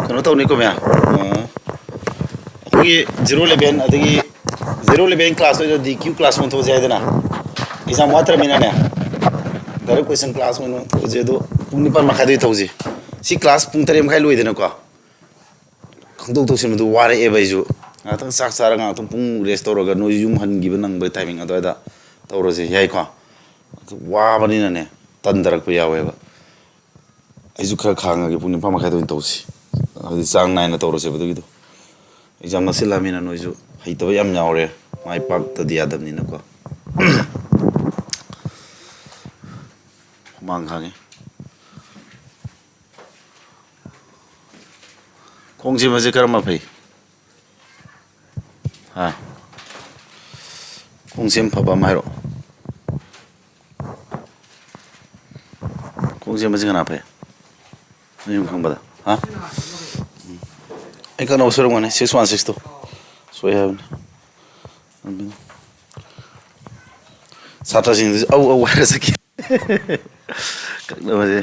kano tau ni ko mya ki 011 adagi 011 class o DQ class mon to jaidana exam watra mina ne dar question class mon to jedo pungni par makha dei thauji si class pung tare makai loidena ko khangdok to sim du ware e baiju atang sak sara nga tum pung restore ga no yum han gi banang ba timing ado da tawro je yai ko wa bani na ne tan darak pa yawe ba aizu khar khanga gi pungni pa makai do tawsi adi sang nai na tawro se ba do exam na silamina noiju haitaba yam nyaure mai pak ta dia dam ni na ko mang khani khongji ma je karma phai ha khongsim phaba mai ro khongji ma je na phai ni khang ba da ha ai kana usur ngone 616 to so ya satra sing au wara saki kak na je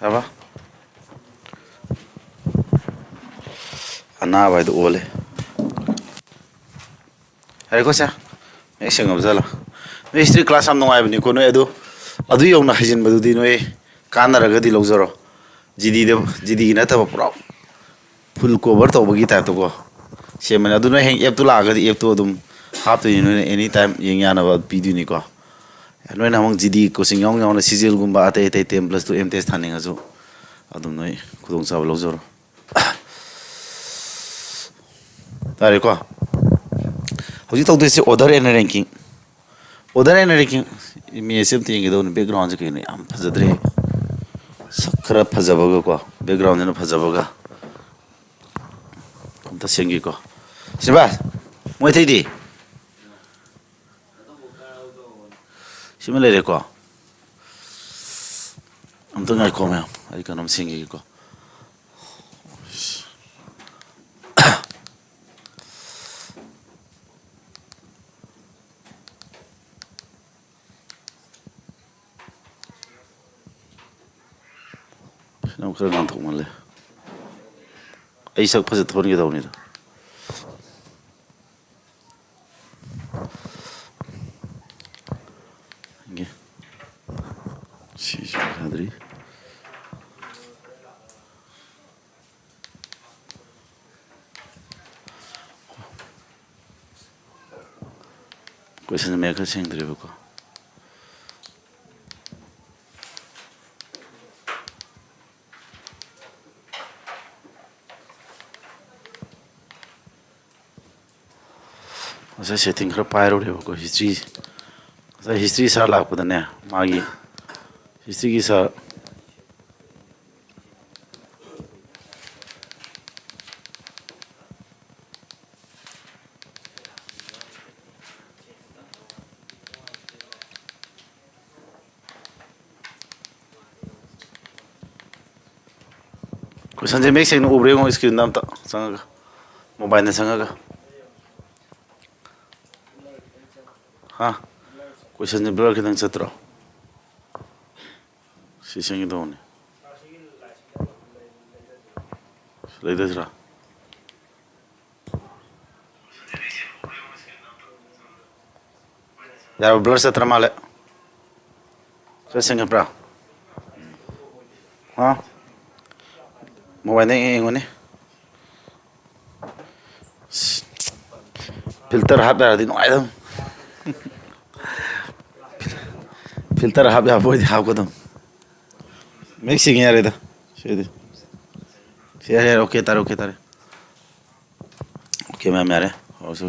apa ana bai do ole hari ko sa me singam zala me history class am no ai bani ko no edu adu yong na hajin badu di no e kana raga di lojaro GD na ta pura full cover to bagi ta to ko se man adu no heng app to la ga di app to dum hap to anytime yeng yana ba video ni ko no na mong GD ko sing yong na sigil gumba ate ate tem plus to MTS thaning azu adum noi khudong sa lojaro tare ko hoji to this order and ranking me sem thing do background ke ni am phajadre sakhra phajabaga ko background na phajabaga am ta sengi ko siba moi thei di simale re ko am to ngai ko me ai kanam sengi ko nam khara nan thok male ai sak phase thon ge daw ni da nge si hadri question me ka sing dre ko asa setting khara pairo re ko history asa history sa la pa ne magi history ki sa question je make sing no ubre ngo screen nam ta sanga mobile na sanga ha question je blur kitang chatra si sengi do ne le desra ya blur chatra male ka sengi pra ha mobile ne ngone filter hab ya di no ai filter hab ya boy hab ko dum mixing yare da shede shede okay tare okay ma'am yare also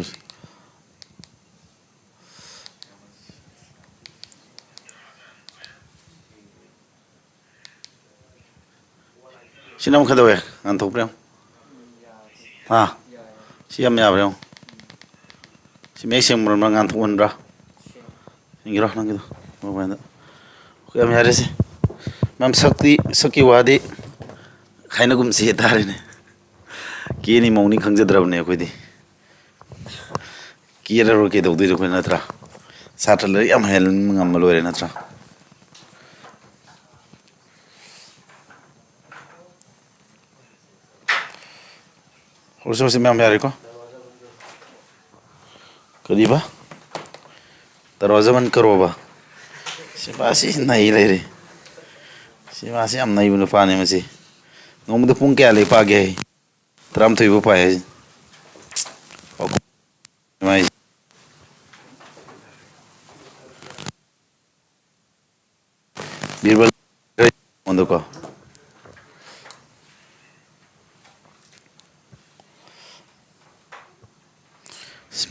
sinam khado ya antok prem ha ꯁꯤ ꯌꯥꯝ ꯌꯥꯕ꯭ꯔꯥ ꯌꯦꯡꯉꯣ ꯁꯤ ꯃꯌꯦꯛ ꯁꯦꯡꯕ꯭ꯔꯥ ꯉꯥꯟꯊꯣꯛꯍꯟꯕ꯭ꯔꯥ ꯌꯦꯡꯒꯤꯔꯣ ꯅꯪꯒꯤꯗꯣ ꯃꯣꯕꯥꯏꯜꯗ ꯌꯥꯝ ꯌꯥꯔꯦ ꯁꯤ ꯃꯌꯥꯝ ꯁꯛꯀꯤ ꯋꯥꯗꯤ ꯍꯥꯏꯅꯒꯨꯝꯁꯤ ꯍꯥꯏꯇꯥꯔꯦꯅꯦ ꯀꯦꯅꯤ ꯃꯧꯅꯤ ꯈꯪꯖꯗ꯭ꯔꯕꯅꯦ ꯑꯩꯈꯣꯏꯗꯤ ꯀꯦꯔꯔꯣꯏ ꯀꯩꯗꯧꯗꯣꯏꯅꯣ ꯑꯩꯈꯣꯏ ꯅꯠꯇ꯭ꯔꯥ ꯁꯥꯇ꯭ꯔ ꯂꯥꯏꯔꯤꯛ ꯌꯥꯝ ꯍꯩꯍꯟꯕ ꯉꯝꯃ ꯂꯣꯏꯔꯦ ꯅꯠꯇ꯭ꯔꯥ ꯍꯧꯔꯁꯤ ꯃꯌꯥꯝ ꯌꯥꯔꯦꯀꯣ ꯀꯔꯤꯕ ꯗꯔꯋꯥꯖꯥ ꯕꯟ ꯀꯔꯣꯕ ꯁꯤ ꯅꯩ ꯂꯩꯔꯦ ꯁꯤ ꯃꯥꯁꯤ ꯌꯥꯝ ꯅꯩꯕ ꯅꯨꯄꯥꯅꯤ ꯃꯁꯤ ꯅꯣꯡꯃꯗ ꯄꯨꯡ ꯀꯌꯥ ꯂꯩ ꯄꯥꯒꯦ ꯍꯥꯏ 12 ꯄꯥꯏ ꯍꯥꯏ ꯕꯤꯔꯕꯜ ꯀꯣ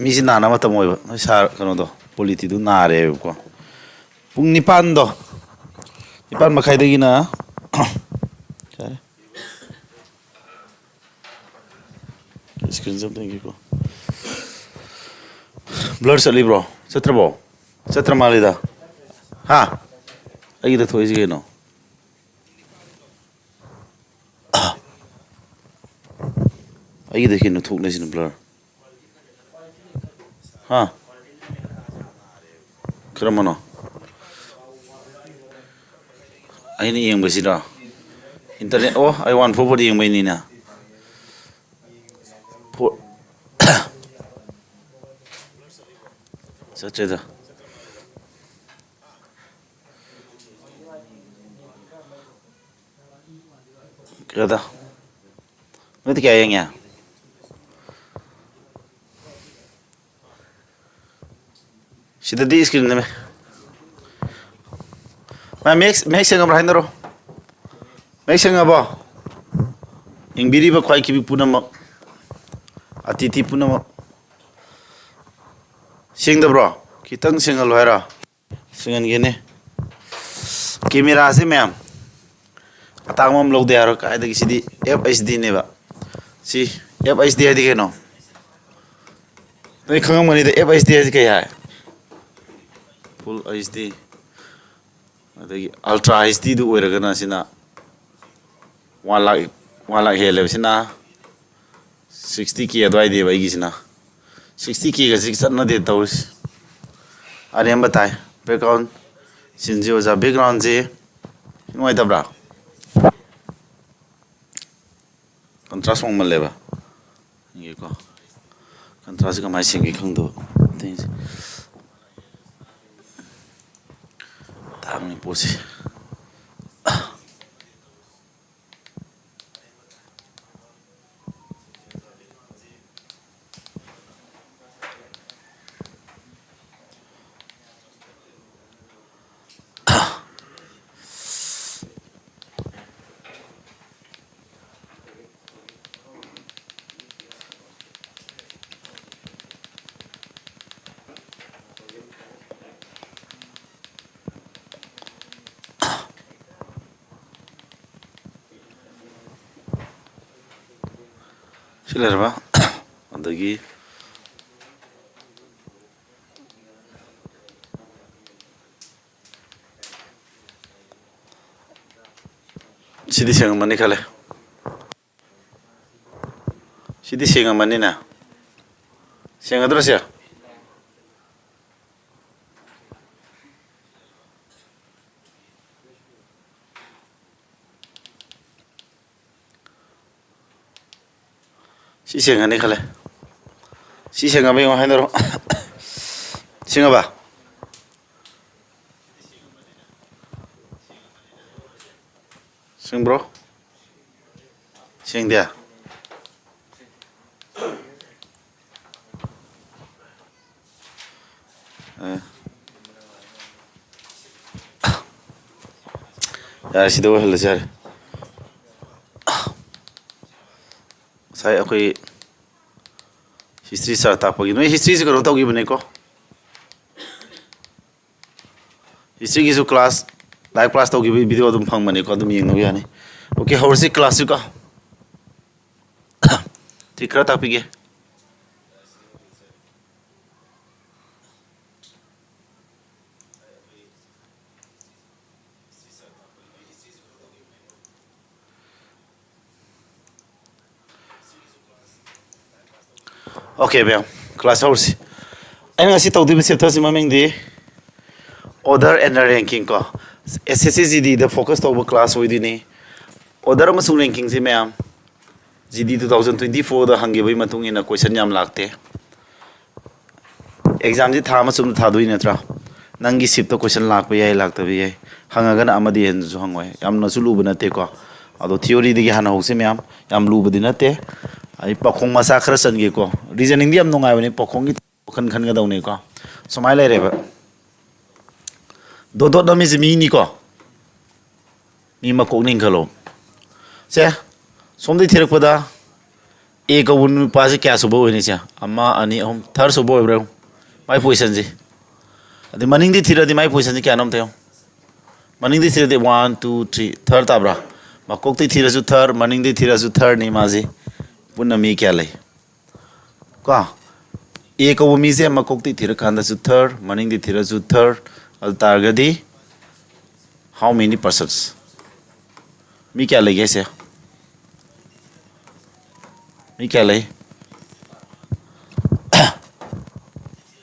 ꯃꯤꯁꯤ ꯅꯥꯅꯕ ꯃꯇꯝ ꯑꯣꯏꯕ ꯅꯣꯏ ꯁꯥꯔ ꯀꯩꯅꯣꯗꯣ ꯄꯣꯂꯤꯇꯤꯗꯨ ꯅꯥꯔꯦꯕꯀꯣ ꯄꯨꯡ 9ꯗꯣ 9 ꯃꯈꯥꯏꯗꯒꯤꯅ ꯏꯁꯀ꯭ꯔꯤꯟ ꯁꯦ ꯑꯝꯇ ꯌꯦꯡꯒꯦꯀꯣ ꯕ꯭ꯂꯔ ꯆꯠꯂꯤꯕ꯭ꯔꯣ ꯆꯠꯇ꯭ꯔꯕꯣ ꯆꯠꯇ꯭ꯔ ꯃꯥꯜꯂꯤꯗ ꯍꯥ ꯑꯩꯒꯤꯗ ꯊꯣꯛꯏꯁꯤ ꯀꯩꯅꯣ ꯑꯩꯒꯤꯗ ꯀꯩꯅꯣ ꯊꯣꯛꯂꯤꯁꯤꯅ ꯕ꯭ꯂꯔ ꯍꯥ ꯀꯔꯝꯕꯅꯣ ꯑꯩꯅ ꯌꯦꯡꯕꯁꯤꯔꯣ ꯏꯟꯇꯔꯅꯦꯠ ꯑꯣ ꯑꯩ 144 ꯌꯦꯡꯕꯩꯅꯤꯅ ꯆꯠꯇ꯭ꯔꯦꯗ ꯀꯌꯥꯗ ꯅꯣꯏꯗꯤ ꯀꯌꯥ ꯌꯦꯡꯉꯦ ꯁꯤꯗꯗꯤ ꯏꯁꯀ꯭ꯔꯤꯟ ꯅꯦꯝꯃꯦ ꯃꯌꯦꯛ ꯁꯦꯡꯉꯕ꯭ꯔꯥ ꯍꯥꯏꯅꯔꯣ ꯃꯌꯦꯛ ꯁꯦꯡꯉꯕꯣ ꯌꯦꯡꯕꯤꯔꯤꯕ ꯈ꯭ꯋꯥꯏꯈꯤꯕꯤ ꯄꯨꯝꯅꯃꯛ ꯑꯇꯤꯊꯤ ꯄꯨꯝꯅꯃꯛ ꯁꯦꯡꯗꯕ꯭ꯔꯣ ꯈꯤꯇꯪ ꯁꯦꯡꯍꯜꯂꯣ ꯍꯥꯏꯔꯣ ꯁꯦꯡꯍꯟꯒꯦꯅꯦ ꯀꯦꯃꯦꯔꯥꯁꯦ ꯃꯌꯥꯝ ꯑꯇꯥꯡꯕ ꯑꯃ ꯂꯧꯗ ꯌꯥꯔꯣꯏ ꯀꯥꯏꯗꯒꯤ ꯁꯤꯗꯤ FHDꯅꯦꯕ ꯁꯤ FHD ꯍꯥꯏꯗꯤ ꯀꯩꯅꯣ ꯅꯣꯏ ꯈꯪꯉꯝꯒꯅꯤꯗ FHD ꯍꯥꯏꯁꯤ ꯀꯩ ꯍꯥꯏ ꯐꯨꯜ HD ꯑꯗꯒꯤ ꯑꯜꯇ꯭ꯔꯥ HDꯗꯨ ꯑꯣꯏꯔꯒꯅ ꯁꯤꯅ 1 ꯂꯥꯛ ꯍꯦꯜꯂꯦꯕ ꯁꯤꯅ 60K ꯑꯗꯨꯋꯥꯏꯗꯦꯕ ꯑꯩꯒꯤꯁꯤꯅ 60Kꯒꯁꯤ ꯆꯠꯅꯗꯦ ꯇꯧꯔꯤꯁꯤ ꯑꯔꯦꯝꯕ ꯇꯥꯏ ꯕꯦꯛꯒ꯭ꯔꯥꯎꯟ ꯁꯤꯟꯁꯤ ꯑꯣꯖꯥ ꯕꯦꯛꯒ꯭ꯔꯥꯎꯟꯁꯤ ꯅꯨꯡꯉꯥꯏꯇꯕ꯭ꯔꯥ ꯀꯟꯇ꯭ꯔꯥꯁ ꯋꯥꯡꯃꯜꯂꯦꯕ ꯌꯦꯡꯒꯦꯀꯣ ꯀꯟꯇ꯭ꯔꯥꯁꯁꯦ ꯀꯃꯥꯏꯅ ꯁꯦꯝꯒꯦ ꯈꯪꯗꯕ ꯇꯥꯡꯉꯤ ꯄꯣꯠꯁꯤ ꯁꯤ ꯂꯩꯔꯕ ꯑꯗꯒꯤ ꯁꯤꯗꯤ ꯁꯦꯡꯉꯝꯃꯅꯤ ꯈꯜꯂꯦ ꯁꯤꯗꯤ ꯁꯦꯡꯉꯝꯃꯅꯤꯅꯦ ꯁꯦꯡꯒꯗ꯭ꯔꯣ ꯁꯤ ꯁꯤ ꯁꯦꯡꯉꯅꯤ ꯈꯜꯂꯦ ꯁꯤ ꯁꯦꯡꯉꯕ ꯌꯦꯡꯉꯣ ꯍꯥꯏꯅꯔꯣ ꯁꯦꯡꯉꯕ ꯁꯦꯡꯕ꯭ꯔꯣ ꯁꯦꯡꯗꯦ ꯌꯥꯔꯦ ꯁꯤꯗ ꯑꯣꯏꯍꯜꯂꯁꯤ ꯌꯥꯔꯦ ꯉꯁꯥꯏ ꯑꯩꯈꯣꯏ ꯍꯤꯁꯇ꯭ꯔꯤ ꯁꯥꯔ ꯇꯥꯛꯄꯒꯤ ꯅꯣꯏ ꯍꯤꯁꯇ꯭ꯔꯤꯁꯤ ꯀꯩꯅꯣ ꯇꯧꯈꯤꯕꯅꯦꯀꯣ ꯍꯤꯁꯇ꯭ꯔꯤꯒꯤꯁꯨ ꯀ꯭ꯂꯥꯁ ꯂꯥꯏꯚ ꯀ꯭ꯂꯥꯁ ꯇꯧꯈꯤꯕꯒꯤ ꯚꯤꯗꯤꯑꯣ ꯑꯗꯨꯝ ꯐꯪꯕꯅꯦꯀꯣ ꯑꯗꯨꯝ ꯌꯦꯡꯅꯕ ꯌꯥꯅꯤ ꯑꯣꯀꯦ ꯍꯧꯔꯁꯤ ꯀ꯭ꯂꯥꯁꯁꯤꯀꯣ ꯇ꯭ꯔꯤꯛ ꯈꯔ ꯇꯥꯛꯄꯤꯒꯦ Okay, ma'am. Class hours. Anh ngasi tawdi bi chapter si maming di order and ranking ko. SSCGD the focus to class hoy dini. Order amasung ranking si ma'am. GD 2024 da hangi bai matung ina question yam lakte. Exam ji tha masum tha dui natra. Nangi sip to question lak pa yai lak ta bi yai. Hangaga na amadi hen ju hangoi. Yam na su lu bana te ko. Ado theory digi hana ho si ma'am. Yam lu badi na te. Ai pakhong masa khara san ge ko. Reasoning di am nungai bani pakhong gi khan khan ga dauni ko. Somai lai reba. Do do mi mi ni ko. Mi ma kok ning khalo. Se somdi thirak pada e ka bun pa se kya subo ni cha. Amma ani hom thar subo bro. Mai position ji. Adi maning di thira di mai position ji kya nam tayo. Maning di thira di 1 2 3 third tabra. Ma kok ti thira su third maning di thira su third ni ma ji. Punna mi kya lai. Ko e ka mi se ma kok ti thira khanda su third maning di thira su third al targadi how many persons mi kya lai se mi kya lai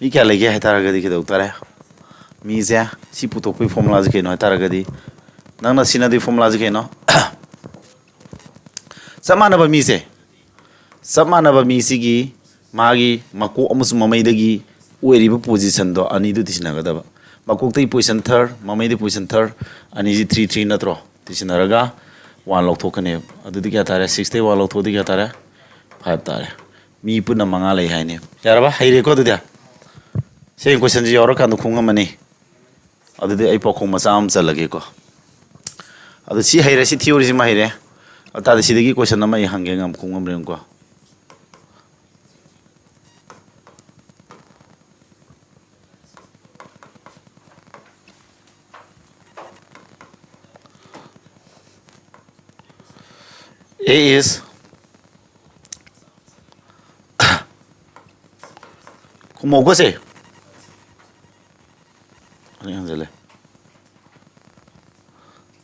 mi kya lai hai targadi ke doctor hai mi se si putok pe formula ke no targadi nang na sina di formula ke no samana ba mi se samana ba mi sigi magi mako amus mamai dagi oiri ba position do ani du tisna ga da makok tai position third mamai di position third ani ji 3 3 natro tisna raga 1 lok thokane adu di kya tare 6 te 1 lok thodi kya tare 5 tare mi puna manga lai haine yara ba haire ko du dia sei question ji yoro kan khunga mani adu di ai pakhong ma sam chalage ko adu si haire si theory ji ma haire ata si dagi question na mai hange ngam khungam rem ko A is kumogo se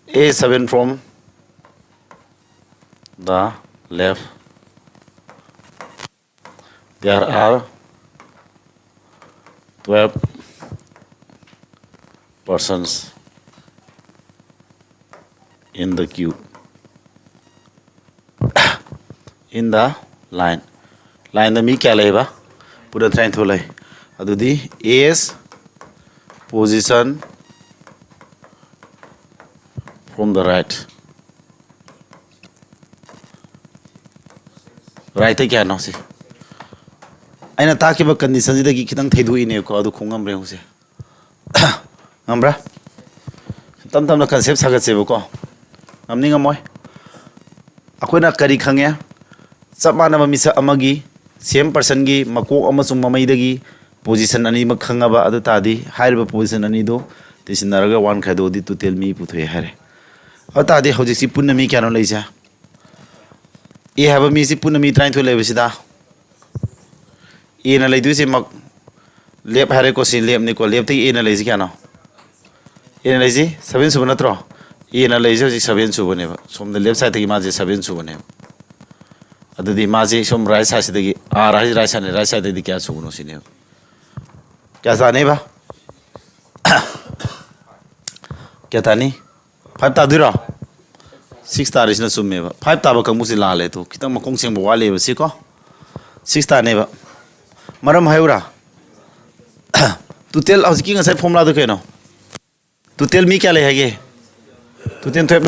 A7 from the left there are 12 persons in the queue in the line the mi kya lai ba pura train tholai adudi is position from the right kya no se aina ta ke ba condition ji dagi khitang thaidu ine ko adu khongam re huse ngamra tam tam na concept sagat se ko ngamni ngamoi akoina kari khange sapmana misa amagi same person gi makok amasung mamai dagi position ani ma khangaba adu tadi higher position ani do tisinaraga one khado di to tell me puthoi hare ata di hoji si punna mi kyano leisa e haba mi si punna mi train to lewe sida e na leidu si mak lep hare ko si lep ni ko lep ti e na leisi kyano e na leisi 7 suba natro e na leisi si 7 suba ne ba som the left side ti ma je 7 suba ne adudi maji som right side dagi right side dagi kya suguno sine kya sa ne ba kya ta ni 5 ta dira 6 ta is na summe ba 5 ta ba kamu si la le to kitang makong seng ba le ba si ko 6 ta ne ba maram hayura to tell us king aside formula do ke no to tell me kya le hage to tell 12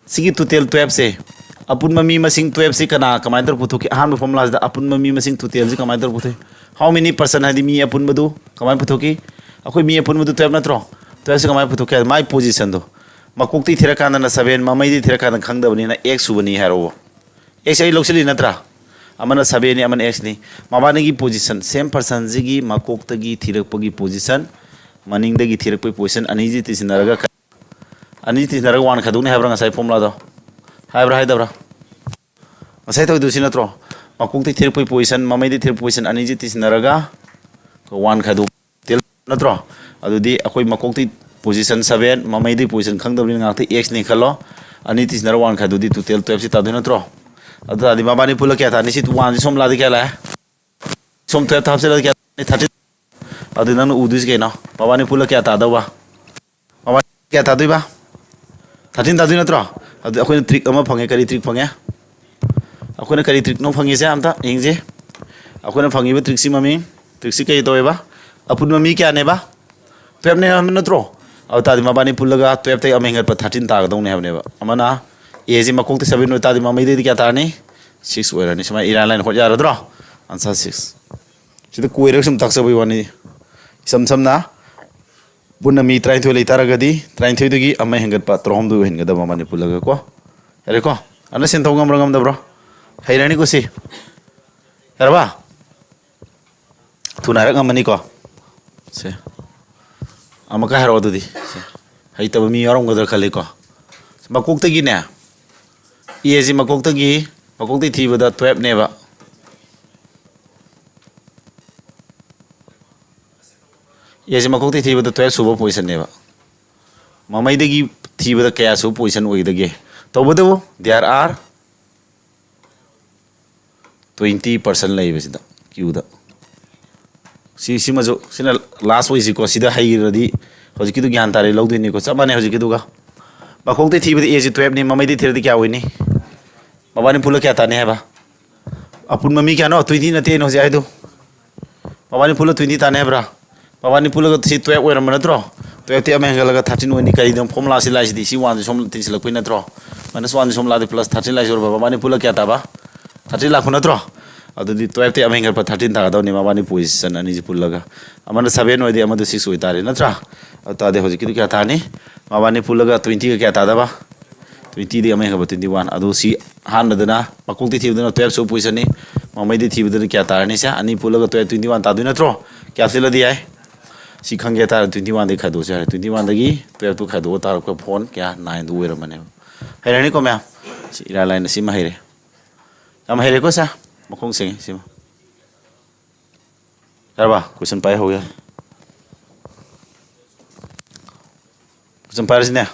sigi to tell 12 se apun mami masing 12 si kana kamaiter puthu ki han formula da apun mami masing 12 si kamaiter puthu how many person hadi mi apun madu kamai puthu ki akoi mi apun madu 12 natro 12 si kamai puthu ki my position do makok ti thira kana na 7 mamai di thira kana khang da bani na x subani haro x ai loksili natra amana 7 ni amana x ni mabani gi position same person ji gi makok ta gi thirak pagi position maning da gi thirak pagi position ani ji tisinaraga wan khadung ne habra ngasai formula do haibra haidabra masai to du sinatro makung ti thir position mamai di thir position ani ji tisinaraga ko wan khadu tel natro adudi akoi makung ti position 7 mamai di position khangdabni ngakti x ni khalo ani tisinara wan khadu di total 12 si tadu natro adu adi mabani pula kya tha ni si 1 ji somla di kya la Som 12 hapsela kya 13 adu nang udis ke na mabani pula kya ta da ba mabani kya ta dui ba 13 ta dui natra adu akhoi trick ama phange kari trick phange akhoi kari trick no phange se amta engje akhoi phange ba trick si mami trick si kai toy ba apun mami kya ne ba 12 ne am natro aw ta di mabani pula ga 12 te amengar pa 13 ta ga dong ne have ne ba amana age makok te 7 no ta di mamai de kya ta ni 6 oira ni sama iran line ho ja ra dro answer 6 sida kuirak sum taksa bai wani samna punna mi trai thoi leitara gadi trai thoi dugi amma hengat pa trom du hen gada mani pulaga ko ere ko ana sen thongam rangam da bro hairani ko si erba tunara ngamani ko se amaka haro dudi se hai tab mi yorom gadar khale ko makok tagi ne iezi makok tagi thibada 12 ne ba Yes, makok ti thiba 12 suba position ne ba. Mamai degi thiba kaya su position oi dege. To bodo there are 20% lai besida queue da. Si majo sina last way si ko sida hai radi hoji ki du gyan tare lau de ni ko samane hoji ki du ga. Makok ti thiba age 12 ne mamai di thirdi kya oi ni. Mabani pula kya ta ne ba. Apun mami kya no 20 na te no jai do. Mabani pula 20 ta ne bra. Mabani pula si 12 oira manatro 12 te ame ngalaga 13 oni kai dum formula si lai si 1 som tin silak pin natro minus 1 som la plus 13 lai jor mabani pula kya ta ba 13 lakh natro adu di 12 te ame ngal pa 13 ta da ni mabani position ani ji pula ga amana 7 oi di amadu 6 oi tare natra ata de hoji ki kya ta ni mabani pula ga 20 ga kya ta da ba 20 di ame ga 21 adu si han dana makok ti thibdana 12 so position ni mamai di thibdana kya ta ni sa ani pula ga 21 ta du natro kya sila di ai si khangge ta 21 de khadu sa 21 dagi 12 tu khadu ta ko phone kya 9 du wer mane hairani ko ma si ira line si ma haire am haire ko sa makong sing si ma darba question pai ho ya question pai ne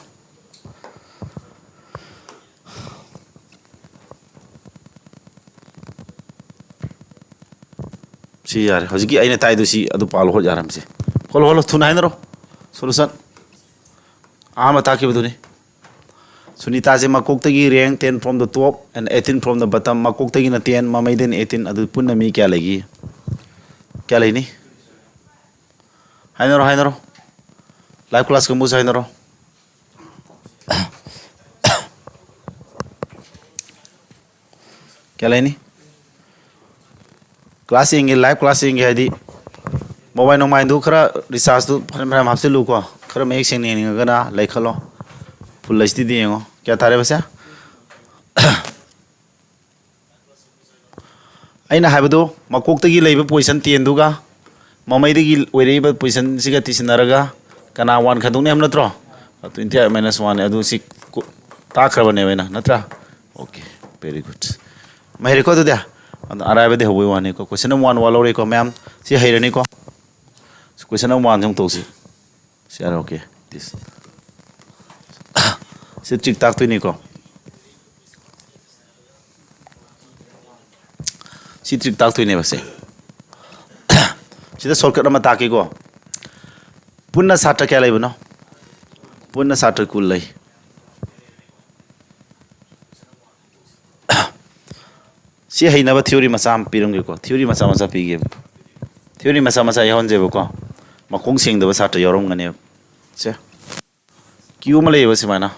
si yar hojiki aina tai du si adu pal ho jaram se holo thuna hinro solution ama ta ki buduni sunita je makok tagi rank 10 from the top and 18 from the bottom makok tagi na 10 mamai den 18 adu punna mi kya lagi kya lagi ni hainro live class ko musa hainro kya lagi ni classing live classing hadi mobile no mind do khara research do phram hapse lu ko khara mek sing ni ga na lai khalo full lasti di ngo kya tare basa aina habado makok tagi leiba position 10 duga mamai dagi oireba position siga tisinaraga kana 1 khadung ne am natro 20 minus 1 adu si ta khraba ne bena natra okay very good mai record do dia arrive de hobi wani ko question 1 walo re ko ma'am si hairani ko question 1 jong to si share okay this si tik tak tu ni ko si tik tak tu ni ba se sida shortcut ma ta ki ko punna satra kya lai bano punna satra kul lai si haina ba theory masam pirong ko theory masa pi game theory masa yahon je ko makong sing da ba satra yorom ngane se kiu ma le ba si mana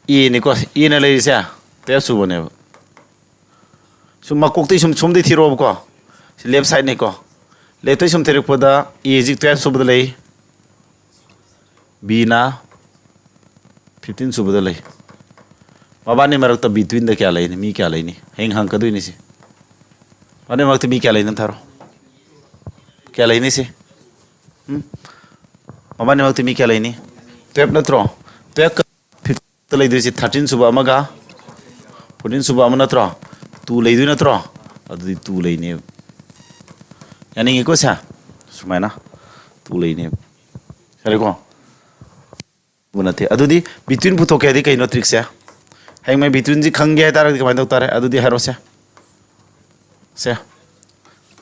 ni ko na le se te su bone sum makok ti sum di thiro ko left side ni ko le to sum thiruk pada ji 12 su bada le b na 15 su bada le mabani marak ta between the kya lai ni mi kya lai ni heng hang ka du ni si mane mak mi kya lai nan tharo kya lai ni si mabani mak mi kya lai ni tep na tro tep to lai du si 13 su ba amaga 14 su ba amana tro tu lai du na tro adu tu lai ni yani ngi ko sa sumaina tu lai ni sare ko bunate adu di between puto kya di kai no trick sa hang mai between ji khang ge tar ka mai dok tare adu di haro se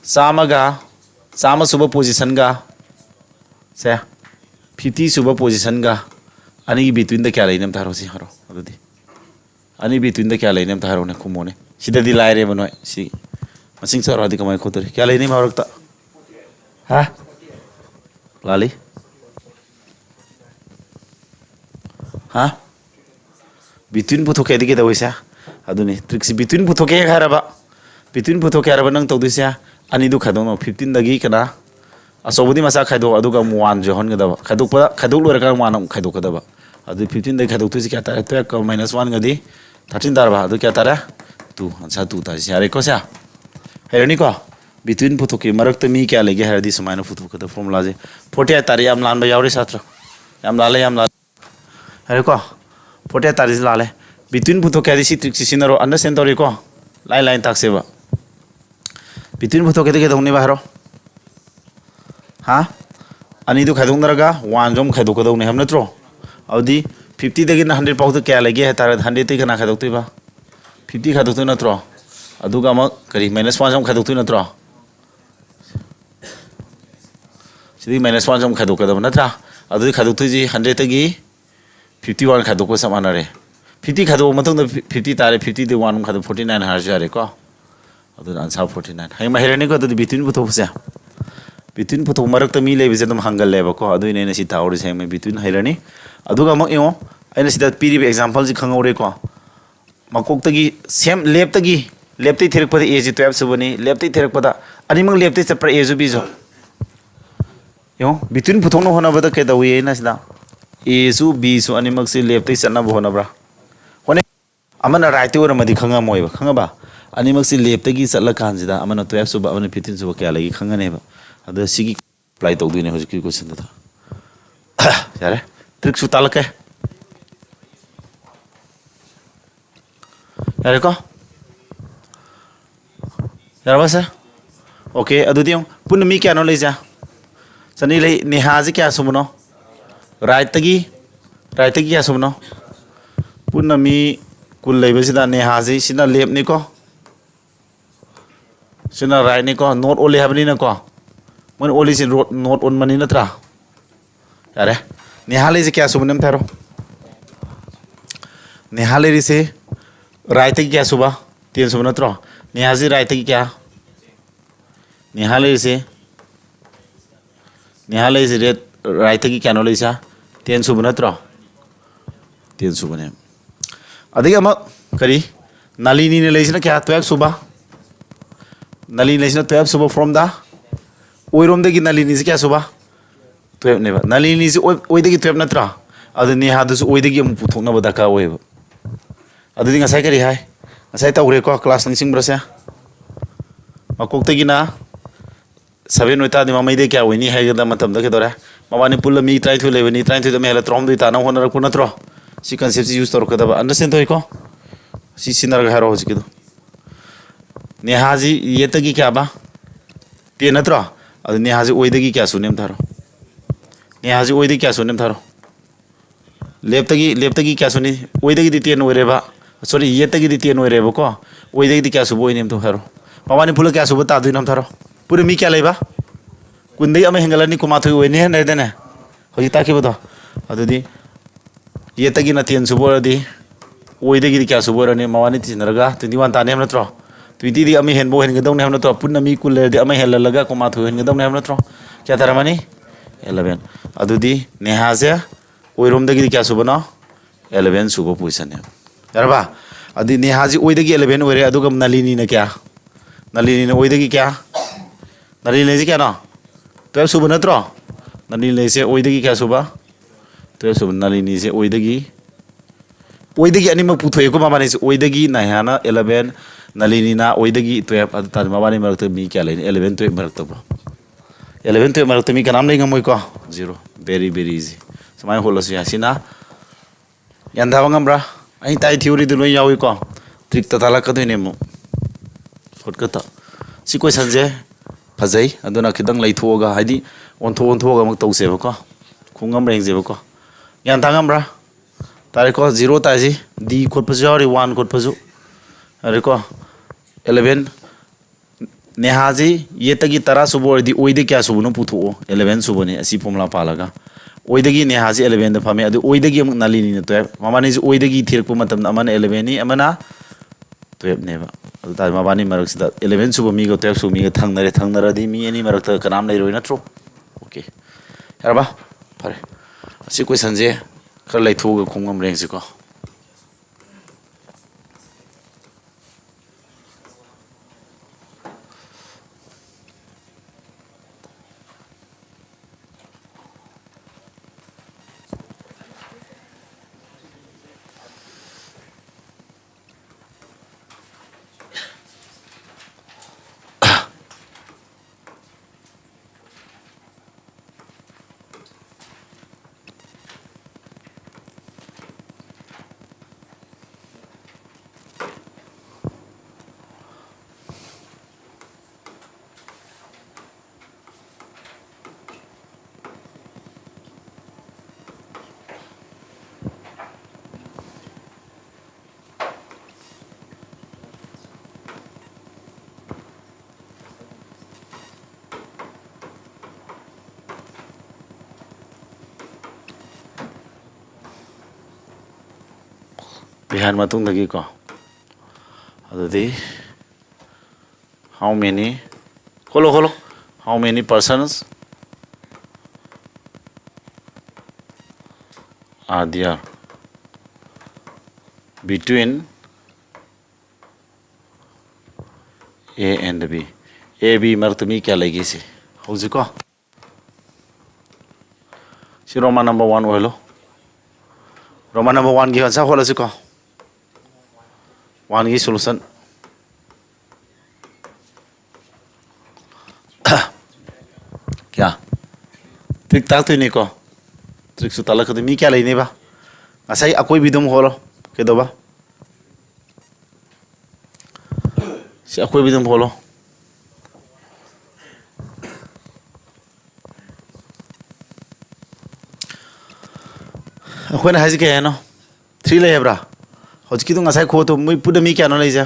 chama suba position ga se 50 suba position ga ani between the kya lainam taro si haro adu di ani between the kya lainam taro ne khumone sida di lai re banoi si masing sar adi kamai khotori kya lainam harakta ha lali ha between puthoke dige da wisa aduni tricks between puthoke haraba between puthoke haraba nang tawdisia ani du khadong 15 dagi kana asobudi masa khaido aduga muan je hon gada khaduk pa khaduk lore ka muan khaido kada ba adu 15 dagi khaduk tu kya ta to ka -1 gadi 13 dar ba adu kya tara 2 ansa 2 ta sare ko sa herani ko between puthoke marak ta mi kya lege haradi sumaina puthoke da formula je 40 tari am lan ba yauri satra yam lale hare ko 40 tari lale between puthoke adi si trick sinaro understand tori ko line tak se ba between puthoke de ke dongni ba haro ha ani du khadong daraga 1 jom khadok ko dongni ham natro audi 50 dagi 100 pau to kya lege tar 100 te kana khadok tu ba 50 khadok tu natro aduga ma kari -1 jom khadok tu natro sidi -1 jom khadok ko da natra adu khadok tu ji 100 tagi 51 khadok ko samana re 50 khadok matong 50 tare 50 de 1 khadok 49 har jare ko adu answer 49 hai ma herani ko adu between putho se between putho marak ta mi le bise dum hangal le ba ko adu ne si tauri se me between herani adu ga mak yo aina sida piri example ji khangore ko makok tagi same left tagi left ti therak pada a ji 12 subani left ti therak pada ani mang left ti chapra a ju bi jo yo between putho no hona bada ke da wi na sida a su b su ani mak si left ti chana bo hona bra hone amana right ti ora madi khanga moi ba khanga ba ani mak si left tagi chatla kan jida amana 12 su ba amana 15 su ba kya lagi khanga ne ba adu sigi apply tog dine hoji ki question da yare trick su talake yare ko yare basa okay adu diong pun mi kya no le ja sani le neha ji kya sumuno right tagi kya sumuno pun mi kul le besida neha ji sina left ni ko sina right ni ko not only have ni na ko मन ओली से note on money नत्रा यारे निहाले से क्या सुबह थारो निहाले से रायते की क्या सुबह 3 सुबह नत्रो निहाजी रायते की क्या निहाले से रेत रायते की क्या नोले सा 3 सुबह नत्रो 3 सुबह ने अधिक हम करी नलिनी ने लेजना क्या 12 सुबह नलिनी लेजना 12 सुबह फ्रॉम द ओइरोम दगी नलिनी से क्या सुबह 12 नेबा नलिनी से ओइ दगी 12 नत्रा अद नेहा दस ओइ दगी हम पुथोना बदका ओइब अद दिंग साइ करी हाय साइ तौरे को क्लास नसिंग ब्रसे मकोक तगी ना 7 नोइता दि ममै दे क्या ओइनी हाय गदा मतम दके दोरा मबानी पुल मी ट्राई थु लेबनी ट्राई थु दमे हला ट्रम दुइ ता ना होनर को नत्रो सी कांसेप्ट यूज तोर कदा अंडरस्टैंड तोइ को सी सिनर ग हारो होजि किदो नेहा जी ये तगी क्या बा पे नत्रो अद नेहाजी ओइदगी क्या सुनेम थारो नेहाजी ओइदगी क्या सुनेम थारो लेफ्टगी क्या सुनी ओइदगी दि 10 ओइरेबा सॉरी येतगी दि 10 ओइरेबा को ओइदगी दि क्या सुबो ओइनेम तो थारो माबानी फुल क्या सुबो ता दुइनम थारो पुरे मी क्या लेबा कुंदई अमे हेंगलानी कुमाथoi ओइने ने देने होजि ताकिबो तो अदुदी येतगी ना 10 सुबो रदि ओइदगी दि क्या सुबो रने माबानी तिनरगा 21 तानेम नत्रो 20 दी अमे हेनबो हेनगदौ ने हमन तो पुन्ना मी कुल दे अमे हेल लगा को माथो हेनगदौ ने हमन तो क्या तारमानी 11 अदुदी नेहाजे ओइरोम दगी क्या सुबनो 11 सुबो पोजीशन है यारबा अदि नेहाजी ओइदगी 11 ओइरे अदुगम नलिनी ने क्या नलिनी ने ओइदगी क्या नलिनी ने क्या ना 12 सुबो नत्रो नलिनी से ओइदगी क्या सुबा 12 सुबो नलिनी से ओइदगी अनिम पुथोय को माबानी से ओइदगी नायाना 11 नलिनी ना ओइदगी 12 अद तार माबानी मरत मी क्या लेनी 11 12 मरत बा 11 12 मरत मी कनाम लेंग मोय को 0 वेरी इजी समाय होलस यासिना यांदा वंगमब्रा आई ताई थ्योरी दु लोय यावी को ट्रिक तताला कदोइने मु फटकता सी क्वेश्चन जे फजै अदुना खिदंग लैथोगा हाइदी ओन्थोगा मक तौसेबको खुंगम रेंगजेबको यान थांगमब्रा तारेको 0 ताजी D खोटपसु यावरी 1 खोटपसु अरेको 11 नेहाजी ये तगी 13 सुबो ओइदी ओइदे क्या सुबनो पुथो 11 सुबोनी असि फॉर्मुला पालागा ओइदगी नेहाजी 11 द फामे अदु ओइदगी अमुक नालिनी न 12 मामानी जी ओइदगी थिरकपो मतम अमन 11 नि अमना 12 नेबा अदु ता माबानी मरकसिदा 11 सुबो MeeGo 12 सुबो MeeGo थंगनरदी me any मरकता कनाम लेरोय नत्रो okay यारबा फरे असि क्वेश्चन जे खर लैथोग खोंगम रेंगसिको behind matung dagi ko adudi how many holo how many persons are there between A and B A B martumi kya lagi se hauji ko si Roman number 1 holo Roman number 1 gi answer holo si ko 1 की solution क्या trick ताक तो नहीं को trick सु ताला कदमी क्या लेने बा असai akoi bidum holo ke doba si akoi bidum holo akoi na haji ke no 3 le hebra हौजकी तो ngasai खो तो मुई पुदा मी क्या न लेजा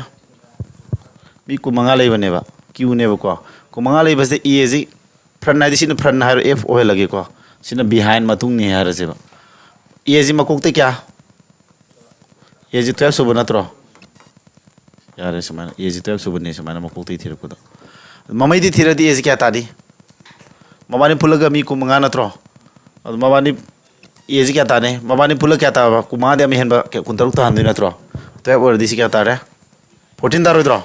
मी कुमंगा लेबनेबा क्यू नेबा को कुमंगा लेबसे ए जी फ्रंट नाइदि सिन फ्रंट हारो एफ ओ लगे को सिन बिहाइंड मतुंग नि हारो जेबा ए जी मकोकते क्या ए जी 12 सुबो नत्रो यारे समान ए जी 12 सुबो ने समान मकोकते थिरको द ममैदि थिरदि ए जी क्या तादि ममानि पुलगा मी कुमंगा नत्रो ममानि ये जी क्या ताने मबानी पुल क्या ता कुमा दे में हेनबा कुंतरुक ता हंदि नत्रो तो अब वर्दी क्या तारे 14 दारोद्रो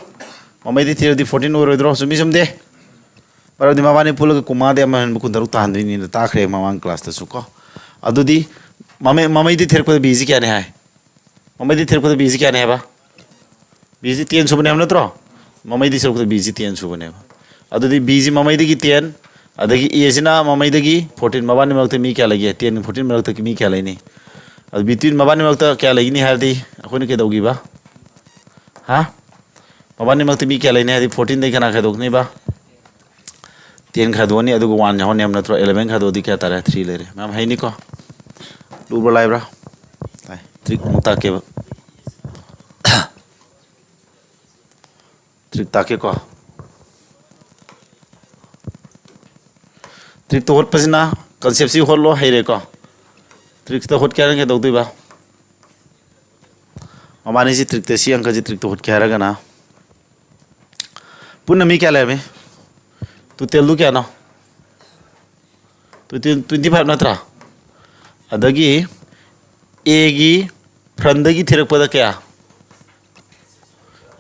ममैदि थिरदि 14 ओरोद्रो सुमि सुमदे बरदि मबानी पुल कुमा दे में हेनबा कुंतरुक ता हंदि नि ताखरे मवांग क्लास त सुको अदुदि ममैदि थिरको बीजी क्या ने है ममैदि थिरको बीजी क्या ने है बा बीजी 3 सुबने हम नत्रो ममैदि थिरको बीजी 3 सुबने अदुदि बीजी ममैदि की 10 अदगी एजना ममैदगी 14 मबानी मरक्ते मी क्या लगी 10 14 मरक्ते मी क्या लेनी अब बिटवीन मबानी मरक्ते क्या लेनी हारदी अखोने के दोगी बा हां मबानी मरक्ते मी क्या लेनी हारदी 14 दे कना खदोकनी बा 10 खदोनी अदुगो 1 हो नेम नत्रो 11 खदोदी क्या तारे 3 लेरे मैम है नी को दुबो लाइब्रा ताई ट्रिक मुता के ट्रिक ताके को ट्रिक तो होट पसिना कंसेप्ट सी होलो हैरे को ट्रिक तो होट क्या रंगे दोदुई बा ममानी जी ट्रिक ते सी अंक जी ट्रिक तो होट क्या रगा ना पुन्ना मी क्या लेबे तू तेलु क्या ना तू 25 नत्रा अदगी ए गी फ्रंट गी थिरक पद क्या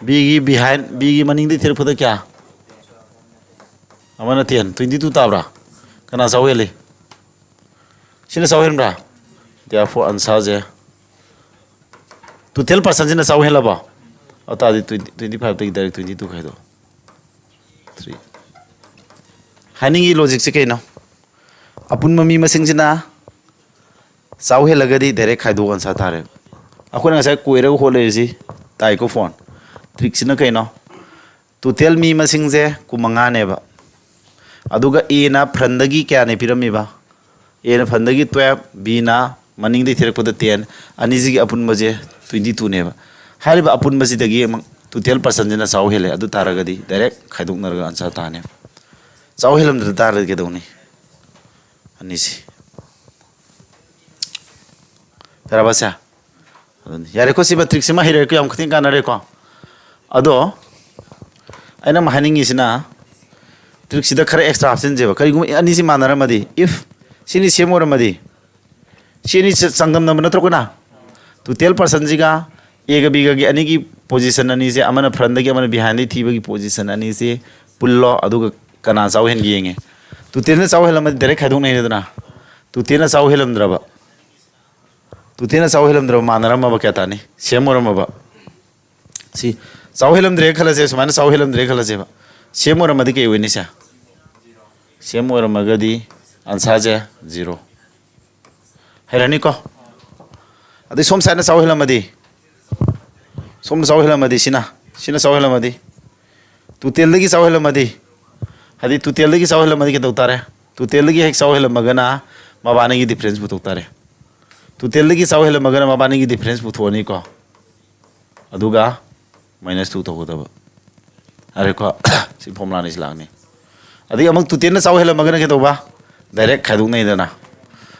बी गी बिहाइंड बी गी मनिंग दी थिरक पद क्या अमना 10 22 ताबरा कना सावेले सिने सावेनब्रा therefore answer je to tell person jina sawhela ba ata di 25 to direct 22 khai do 3 haningi logic se kaino apun mami masing jina sawhela gadi direct khai do answer tare akona sai koira hole ji tai ko phone trick sina kaino to tell me masing je kumanga ne ba aduga a na frandagi kya ne pirami ba a na frandagi 12 b na मनिंग दे थेरक पद 10 अनिजी की अपुन बजे 22 नेबा हारिबा अपुन बजी दगी total person जना चाव हेले अदु तारगदी डायरेक्ट खाइदोकनरगा आंसर ताने चाव हेलम द तारगे दौनी अनिसी तराबासा यारे को सिबा ट्रिक सिमा हिरे को याम खतिन कानरे को अदो अना महानिंग इसना ट्रिक सिदा खरे एक्स्ट्रा ऑप्शन जेबा करिगुम अनिसी मानरमदी इफ सिनी सेमोरमदी सिनी संगम नम नत्रो कोना टोटल पर्सन जिगा एगा बिगा की अनी की पोजीशन अनी से अमन फ्रंट की अमन बिहाइंड थीब की पोजीशन अनी से पुल्लो अदुगा कना चाव हेन येंगे टोटल चाव हेलम डायरेक्ट खाइदोक नैदना टोटल चाव हेलमद्रबा टोटल चाव हेलमद्रबा मानरमबा क्या तानी सेमोरमबा सी चाव हेलमद्रे खलसे सुमान चाव हेलमद्रे खलसेबा सेमोरमदी के वेनिसा सेमोरमगदी आंसर जे 0 हैरानी को अदे सोम साइना चाव हेलमदी सोम चाव हेलमदी सिना चाव हेलमदी टोटल की चाव हेलमदी हदी टोटल की चाव हेलमदी के तौतारे टोटल की हेक चाव हेलमगना मबाने की डिफरेंस पुतौतारे टोटल की चाव हेलमगना मबाने की डिफरेंस पुथोनी को अदुगा -2 तौगदब अरे को सि फॉर्मुला नि लांगनी अदि अमक टोटल चाव हेलमगना के तौबा डायरेक्ट खाइदोक नैदना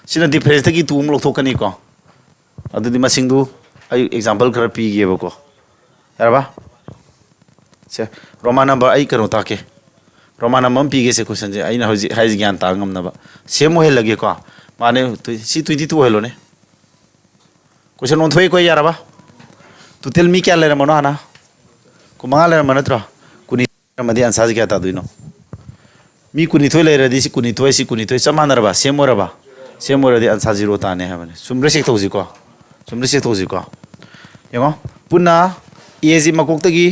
सिना डिफरेंस की तुम लोथोकनी को अदुदि मसिंगदु आई एग्जांपल खर पीगेबको यारबा से रोमान नंबर आई करो ताके रोमान नंबर पीगे से क्वेश्चन जे आई ना हजि हाइज ज्ञान तांगम नबा सेम हो लगे को माने सी 22 हेलो ने क्वेश्चन ऑन थोई को यारबा टोटल मी क्या ले रमनो आना कुमा ले रमनो त्र कुनी मदि आंसर क्या ता दुइनो मी कुनी थोई ले रदि सी कुनी थोई समानरबा सेम होरदि आंसर 0 ताने है सुमरे से तौजी को यंगो पुना एजी मकोक्तगी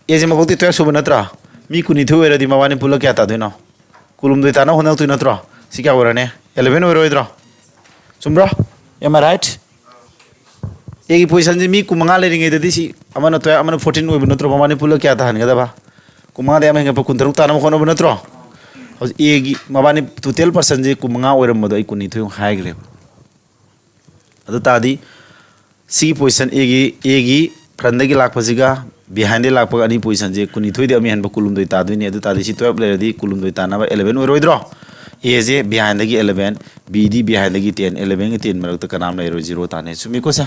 12 सुब नत्रा मी कुनी थोई रदि मवानी पुल क्या ता दुइनो कुलुम दुइ ताना होना तुइ नत्रो सी क्या होरने 11 होरोइद्रो सुमब्रो एम राइट एगी पोजीशन जी मी कुमंगा लेरिंगे ददि सी अमन 14 होइब नत्रो मवानी पुल क्या ता हनगदबा कुमंगा दे अमंगे प 13 ताना मखोनो नत्रो हज एगी मवानी टोटल पर्सन जी कुमंगा ओइरमदो आई कुनी थोइ हाइग्रे अदु तादी सी पोजीशन एगी फ्रंट की लाखपसिगा बिहाइंड लाख अनी पोजीशन जे कुनी थोइदे अमी हनब कुलुम दोइ तादुनी अदु तादी सी 12 लेरदि कुलुम दोइ तानाबा 11 ओइरोइद्रो ए जे बिहाइंड की 11 बी दी बिहाइंड की 10 11 की 10 मरक कनाम लेरो 0 ताने सुमी को सा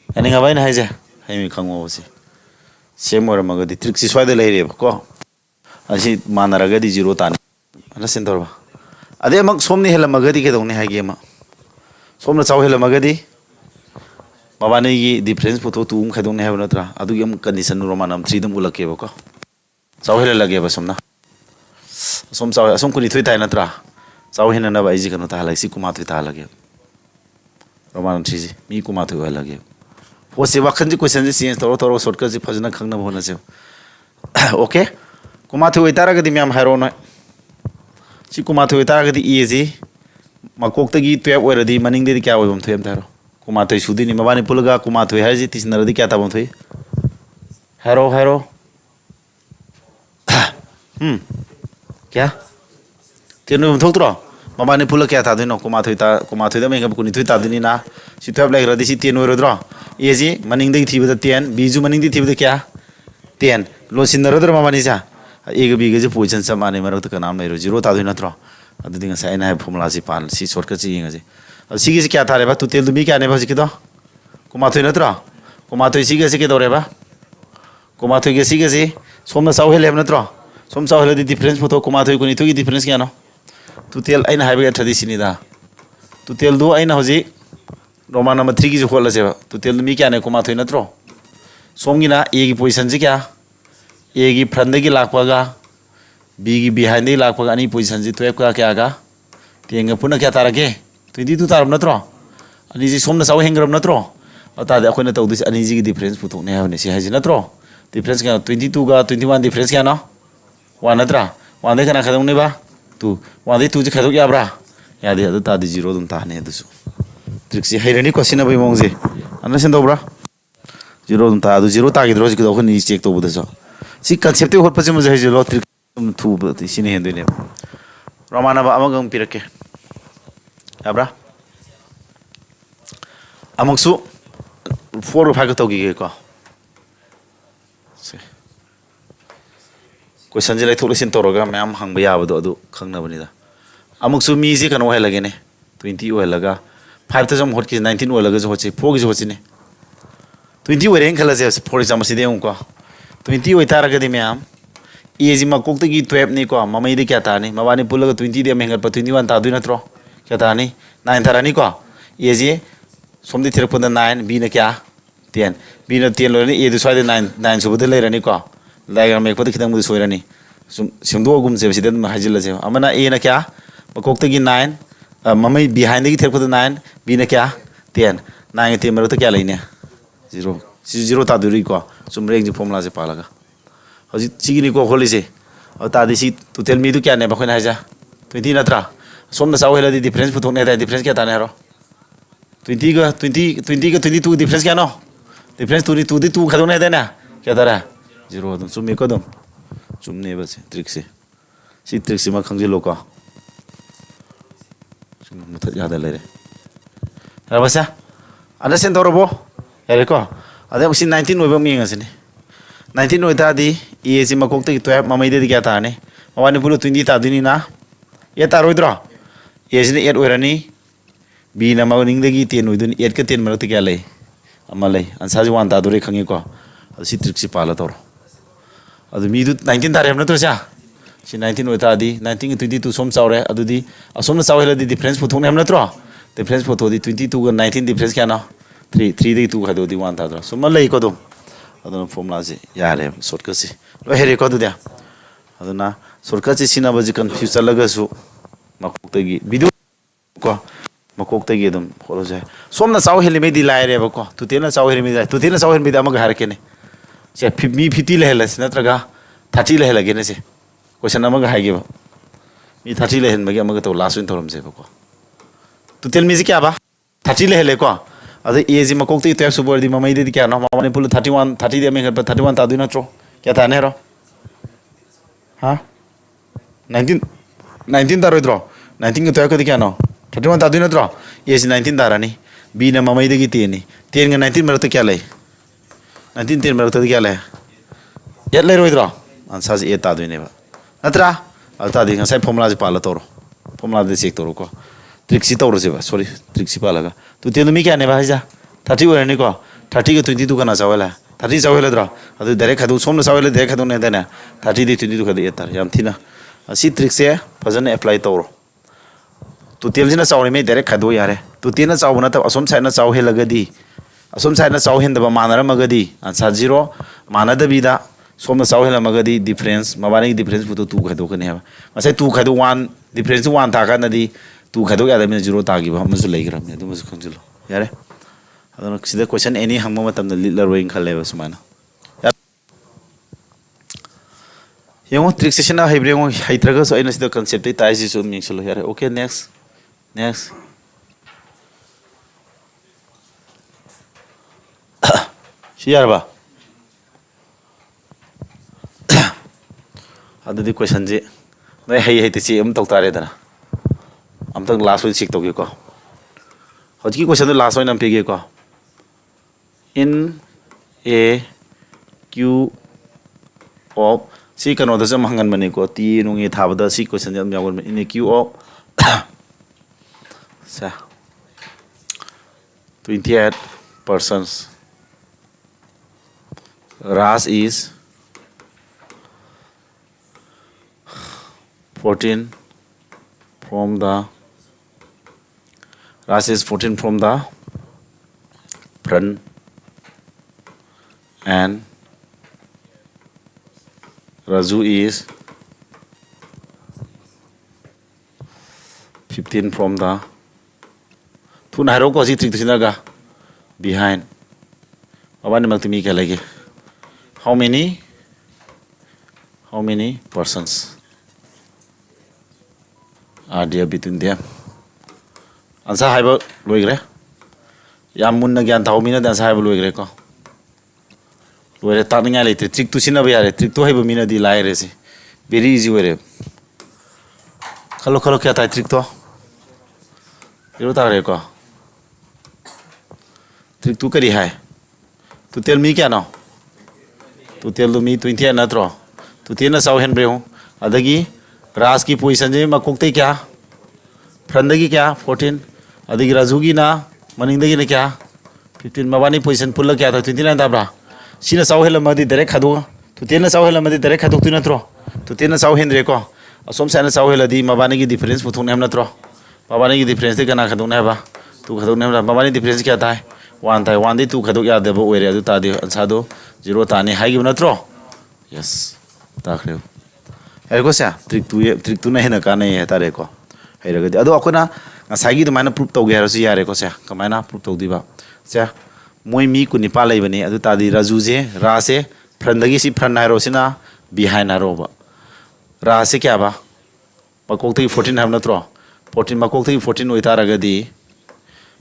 एने गबाय न हाइजे हाइमी खंगो से सेम ओरमगदि ट्रिक सी स्वाइदे लेरेब को असी मानरगदि 0 ताने अना सिंदरबा अदे मक सोमनी हेलमगदि के दौने हाइगे मा सोमना चाव हेलमगदि मबानी की डिफरेंस पुथो तुम खाइदोने है नत्रा अदुगी हम कंडीशन रोमान नम 3 दम उलकेबको चाव हेल लगेबा सोमना सोम चाव असोम कुनी थोइ ताइ नत्रा चाव हेन नबा इजी कनो ता लाइसी कुमा थोइ ता लगे रोमान 3 जी मी कुमा थोइ लगे होसे वाखन जी क्वेश्चन जी चेंज तोरो शॉर्टकट जी फजना खंगना होना से ओके कुमा थोइ तारगदि म्याम हारो न सी कुमा थोइ तारगदि ए जी मकोक्तगी 12 ओइरदि मनिंग दे क्या ओइबम थोइम तारो कुमाथोई सुदिनी मबानी पुलगा कुमाथोई है तीसनरदी क्या ताबम थोई हैरो क्या तेनु थोक्त्रो मबानी पुल क्या तादिनो कुमाथोई दा मेंगा कुनी थोई तादिनी ना सिथाब लाइक रदि सी 10 ओइरोद्रो एजी मनिंग दे थीबदा 10 बीजु मनिंग दे थीबदा क्या 10 लो सिनरद्रो मबानी सा एग बीगे जे पोजीशन स माने मरक त नाम लेरो 0 तादिनो नत्रो अदि ngasa aina hai formula si pan si shortcut si yinga je सिगे से क्या था रे बा तू तेल दुमी क्या ने बा सिके तो कुमाथोई नत्रा कुमाथोई सिगे से के दो रे बा कुमाथोई के सिगे से सोम साव हेले नत्रा सोम साव हेले डिफरेंस फोटो कुमाथोई कुनी तो की डिफरेंस क्या नो तू तेल आइना हाइबे ट्रेडिशनी दा तू तेल दो आइना होजी रोमान नंबर 3 की जो खोला से तू तेल दुमी क्या ने कुमाथोई नत्रो सोम की ना ए की पोजीशन से क्या ए की फ्रंट की लाखपागा बी की बिहाइंड की लाखपागा अनि पोजीशन से 12 का क्या आगा तेंगे पुनः क्या तारगे 22 तारब नत्रो अनि जी सोमना साव हेंग्रब नत्रो अतादे अखोइना तौदिस अनि जी की डिफरेंस पुथोने हाबने से हाइजी नत्रो डिफरेंस क्या 22 का 21 डिफरेंस क्या न 1 नत्रा 1 दे कना खदौने बा 2 1 दे 2 जी खदौक याब्रा यादे अदु तादि 0 दुम ताने दुसु ट्रिक से हैरनी क्वेश्चन अब मोंजे अन सेंदोब्रा 0 दुम ता अदु 0 तागिद्रो जी को नि चेक तौबदसो सी कंसेप्ट होत पसे मुझे हाइजी लो ट्रिक थु सिने हेंदोने रोमाना बा अमगम पिरके याब्रा ꯑꯃꯨꯛꯁꯨ 4 5 ꯇꯧꯒꯤꯒꯦ ꯀꯣ क्वेश्चन से लेथोक लेसिन तौरगा मैम हंग याबदो अदु खंगनबनिदा अमुकसु मीजे कनो हेलगेने 20 ओहलगा 5 तजम होटकी 19 ओहलगा जो होची 4 की जो होचीने 20 ओरे खलसे फॉर एग्जांपल सिदे उनको 20 ओइतारगदि मैम ए जी मकोक्तगी 12 नि को ममैदे क्या तानी मबानी पुलगा 20 दे मेंगत 21 तादु नत्रो क्या तानी 9 तारानी को ए जी सोमदि थिरपदा 9 बी ने क्या 10 बी ने 10 लोनी ए दु स्वादे 9 सुबदे लेरनी को लाइक मेक पद खितंग मुदि सोइरानी सिमदोगुम से सिदन हाजिलसे अमना ए ना क्या मकोक्तगी 9 ममै बिहाइंड की थिरपदा 9 बी ने क्या 10 9 के 10 मरत क्या लेने 0 0 तादुरी को सुम रेंज फॉर्मूला से पालगा हजि सिगिनी को होलिसे और तादि सी टू टेल मी दु क्या ने बखोना हाजा 20 नत्रा सोमना साव हेला डिफरेंस पुथोने दा डिफरेंस क्या ताने रो 20 का 22 डिफरेंस क्या नो डिफरेंस 22 खदोने देना क्या तारा 0 अदम सुम को दम चुमने बस ट्रिक से सी ट्रिक से मा खंजिलो को सुम मथ यादा लेरे बसा अंडरस्टैंड तौरबो यारे को अदे उसी 19 ओइबम मिंगसने 19 ओइतादी ए जी मकोक्ते 12 ममैदे क्या ताने मवानी पुलो 20 तादुनी ना ये तारोइद्रो ए जी 8 ओइरानी बी ना मनिंगदगी 10 ओइदुनी 8 का 10 मरत क्या ले अमा ले आंसर 1 तादुरे खंगे को सी ट्रिक से पाला तौर अदु मी 19 तारे हम नत्रो सा सी 19 ओइतादी 19 के 22 सोम चावरे अदुदी असोम चावहेलादी डिफरेंस पुथोने हम नत्रो डिफरेंस पुथोदी 22 का 19 डिफरेंस क्या ना 3 दे 2 खादोदी 1 तादरो सुम ले को दो अदुना फॉर्मूला से यारे शॉर्टकट से लो हेरे को दुदिया अदुना शॉर्टकट से सिना बजि कंफ्यूज चलगसु मकोक्तगी वीडियो को मकोक्तगी एकदम फॉलो जाय सोमना चाव हेले मेदी लायरे बको तुतेना चाव हेले मेदी तुतेना चाव हेले मेदी अमग हारकेने से मी 50 लेहलस नत्रगा 30 लेहलगेने से क्वेश्चन अमग हाइगेबो मी 30 लेहन मगे अमग तो लास्ट इन थोरम से बको तुतेल मी क्या बा 30 लेहले को अदे ए जी मकोक्ते 12 सुपर दी ममैदे क्या नो ममने पुल 31 30 दे मेंगत 31 तादु नत्रो क्या ताने रो हां 19 तारोइद्रो 19 के 12 का क्या नो 31 तादु नत्रो ए जी 19 तारानी बी ना ममैदे की 10 10 का 19 मरत क्या ले 19 10 मरत क्या ले ये ले रोइद्रो आंसर ए तादुने बा नत्रा अतादी ngasai फॉर्मूला से पाला तोरो फॉर्मूला दे चेक तोरो को ट्रिक सी तोरो से बा सॉरी ट्रिक सी पालागा तू तेनु मी क्या ने बा जा 30 ओरनी को 30 के 22 का ना चावला 30 चावला द्रो अदु डायरेक्ट खादु सोमना चावला डायरेक्ट खादु ने देना 30 दे 22 खादु एतार याम थिना सी ट्रिक से फजन अप्लाई तोरो तू तेल जिना चावरे मे डायरेक्ट खादु यारे तू तेना चावना त असोम साइना चाव हेलगदी असोम साइना चाव हेंदबा मानरा मगदी आंसर 0 मानदबिदा सोमना चाव हेलमगदी डिफरेंस मबानी डिफरेंस पुतो 2 खादु कने हबा मसे 2 खादु 1 डिफरेंस 1 था कानदी 2 खादु यादमिन 0 तागिबा हमसु लेग्राम ने दुमसु खंजिलो यारे अदन सिदा क्वेश्चन एनी हंगमा मतम लिटलरोइन खलेबा सुमाना यंगो ट्रिक सेशन हाइब्रेंगो हाइत्रगा सो आइना सिदा कांसेप्ट ताइसि सो मिंगसलो यारे ओके नेक्स्ट शियारबा अदुदी क्वेश्चन जे नै हाइ तिसि अम तौतारे दना अमतक लास्ट वन चेक तौगे को हजकी क्वेश्चन लास्ट वन पेगे को इन ए क्यू ऑफ सी कनो दसम हंगन मने को टी नुंगे थाबदा सी क्वेश्चन जम यावन इन ए क्यू ऑफ सा 28 persons Ras is 14 from the Ras is 14 from the front and Raju is 15 from the Thu nai ro ko si trick sinaga behind Abani magtimi kya lage how many persons are there between them answer haiba loigre yam munna gyan thau mina dan haiba loigre ko loire taninga leite trick tu sina ba yare trick tu haiba mina di lai re se very easy were khalo kya ta trick to iro ta re ko ट्रिक टू करी है total मी क्या नो total मी 20 नत्रो total साउ हेन ब्रेउ अदगी राज की पोजीशन जे मकोकते क्या फ्रंट क्या 14 अदगी राजू की ना मनिंग ने क्या 15 मबानी पोजीशन पुल क्या था 29 ताब्रा सीना साउ हेल मदी डायरेक्ट खादो टोटल साउ हेल मदी डायरेक्ट खादो नत्रो टोटल साउ हेन रेको असोम साइना साउ हेलदी मबानी की डिफरेंस पुथोने हम नत्रो मबानी की डिफरेंस दे कना खादोने हबा तू खादोने हम मबानी डिफरेंस क्या था 1 था 1 दे 2 खादो या देबो ओरे अदु तादे अंसादो 0 ताने हाइगी नत्रो यस ताखरे एरको सा ट्रिक टू ना हेना काने है तारे को हेरगदि अदो अकोना ngसाइगी दुमाना प्रूफ तौगे हरसु यारे को सा कमाइना प्रूफ तौदिबा सा मोय मी कुनि पा लेबनी अदु तादि राजू जे रा से फ्रंदगी सी फ्रंट हाइरो सिना बिहाइंड हारोबा रा से क्या बा मकोकतगी 14 हाब नत्रो 14 मकोकतगी 14 ओइतारगदि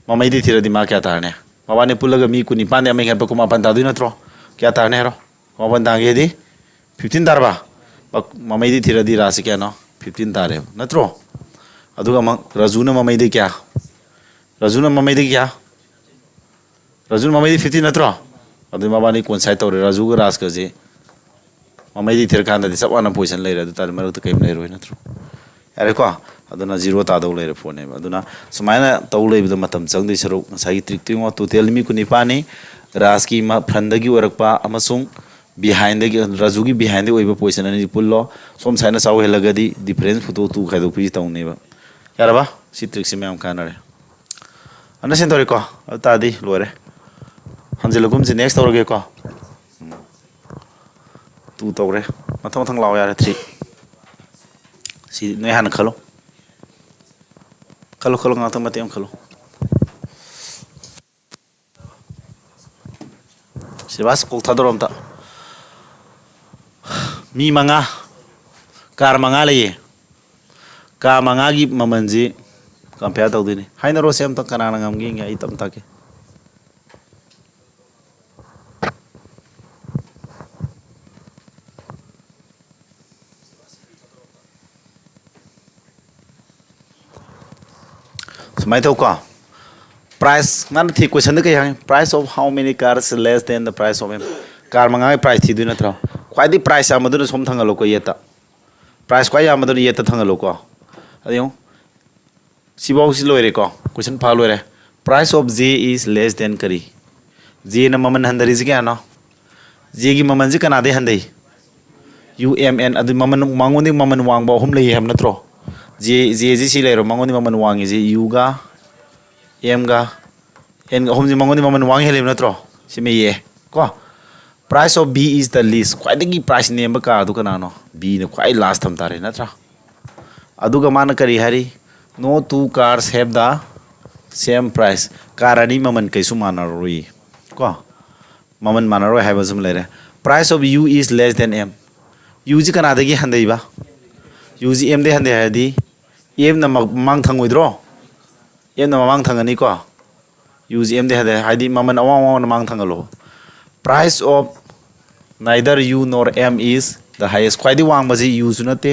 ममैदि थिरदि मा क्या तारने मबाने पुलगा मी कुनि पाने अमे हेप कुमा पन तादु नत्रो क्या तारने हरो मबन तांगेदि 15 तारबा ममैदि थिरदि रा से क्या नो 15 तारे नत्रो अदुगा राजूना ममैदि क्या राजूना ममैदि क्या राजू ममैदि 15 नत्रो अदु मबानी कोइंसाइड तौरे राजू गा राज का जे ममैदि थिर कांदा दि सब वाना पोजीशन लेरे अदु तार मरु त कइम लेरो नत्रो यारे को अदुना 0 तादौ लेरे फोन है अदुना सुमाइना तौ लेबद मतम चंगदि सरो ngसाई ट्रिक तुंगो टोटल मी कुनि पानी राज की फ्रंट गी ओरकपा अमसुंग बिहाइंड राजू की बिहाइंड ओइबा पोजीशन अनि पुल्लो सोम साइना साउ हेलगदि डिफरेंस फुतो तू खादो पि तौनेबा यारबा सी ट्रिक से मैम कानरे अंडरस्टैंड तौरे को तादी लोरे हंजिलगुम से नेक्स्ट तौरगे को 2 तौरे मथं मथं लाओ यारे 3 सी नै हान खलो खलो खलो ngata mateam खलो सिबास को थादरोम ता मी मंगा कार मंगा लेये का मंगा की ममनजी कंपेयर तौदनी हाइना रो सेम त कनाना ngamgi ngai tam take समाइ तो का प्राइस नन थी क्वेश्चन के हां price of how many cars less than the price of M car मंगा प्राइस थी दुना थ्रो क्वाइदी प्राइस आमदुन सोम थंगलो को येता प्राइस क्वाइ आमदुन येता थंगलो को अदियो सिबाउ सि लोरे को क्वेश्चन फा लोरे price of J is less then करी जे न ममन हंदरी जे क्या नो जे की ममन जे कना दे हंदई यू एम एन अदु ममन मांगोनी ममन वांगबा हम लई हम नत्रो जे जे सि लेरो मांगोनी ममन वांगी जे यू गा एम गा एन हम जे मांगोनी ममन वांग हेले नत्रो सिमे ये को price of B is the least क्वाइदगी प्राइस नेम का अदु कना नो बी ने क्वाइ लास्ट थम तारे नत्रा अदुगा मान करी हरी no two cars have the same price car अनि ममन कैसु मानरोई को ममन मानरोई हाइबसम लेरे price of U is less than M U G कना दगी हंदैबा यू जी एम दे हंदे हादी एम न मांग थंगोइद्रो एम न मांग थंगनी को यू जी एम दे हंदे हादी ममन अवा अवा मांग थंगलो price of neither U nor M is the highest क्वाइदी वांग बजी यू सुनते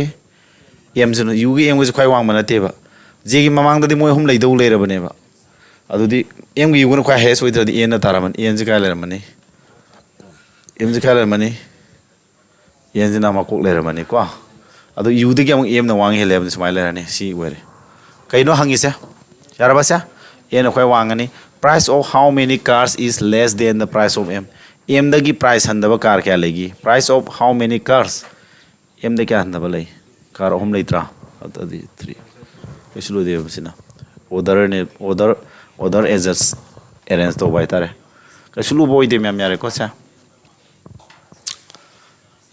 एम सुन यू की एम को क्वाइ वांग मनतेबा जे की ममांग ददी मोय हम लेदौ लेरबनेबा अदुदी एम की यू को क्वाइ हाईएस्ट ओइद्रदी एन न तारामन एन जी काय लेरमनी एम जी काय लेरमनी एन जी ना मकोक लेरमनी को अदु यू दगी अमंग एम न वांग हेलेबन सुमाइ लेरनी सी ओरे कइनो हंगिसे यारबासा एन क्वाइ वांगनी price of how many cars is less than the price of M M दगी प्राइस हंदबा कार क्या लेगी price of how many cars M दे क्या हंदबा लई कार हम लेत्रा अदि 3 इसलो दे बसिना ऑर्डर ने ऑर्डर एडजस्ट अरेंज तो बाय तारे कसलु बोय दे मैम यारे को सा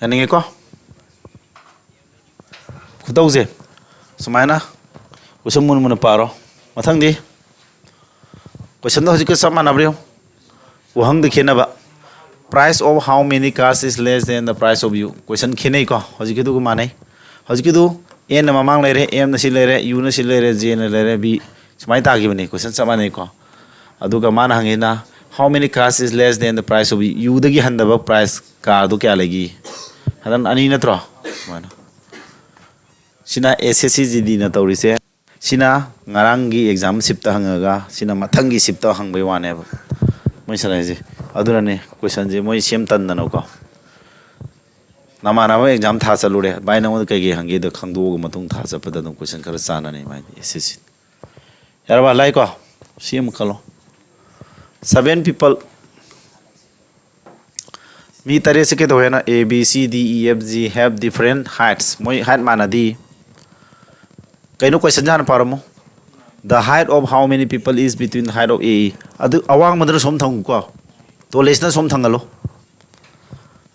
यानी को खुदौजे सुमाइना कुसम मुन मुन पारो मथंग दी क्वेश्चन तो हजिक सब मानब्रियो वहंग दे खेनबा price of how many cars is less than the price of U question खेनै को हजिक दु मानै हजिक दु एन न ममांग लेरे एम न सि लेरे यू न सि लेरे जे न लेरे बी सुमाइ तागिबनी क्वेश्चन सब मानै को अदुगा मान हंगिना how many cars is less than the price of U दगी हंदबा प्राइस कार दो क्या लेगी हदन अनि नत्रो माना सिना एसएससी जीडी न तौरिसे सिना ngarang gi exam sip ta hangaga sina mathang gi sip ta hangbai wane moi sanai aduna ne question je moi sem tan na ko namana ma exam tha chalure bai na mo kai ge hange da khangdo go matung tha cha pada dum question khara chana ne mai ss yar ba lai ko sem kalo 7 people mi tare se ke do na a b c d e f g have different heights moi height mana di kaino question jan paramo the height of how many people is between the height of a adu awang madra som thang ko to lesna som thangalo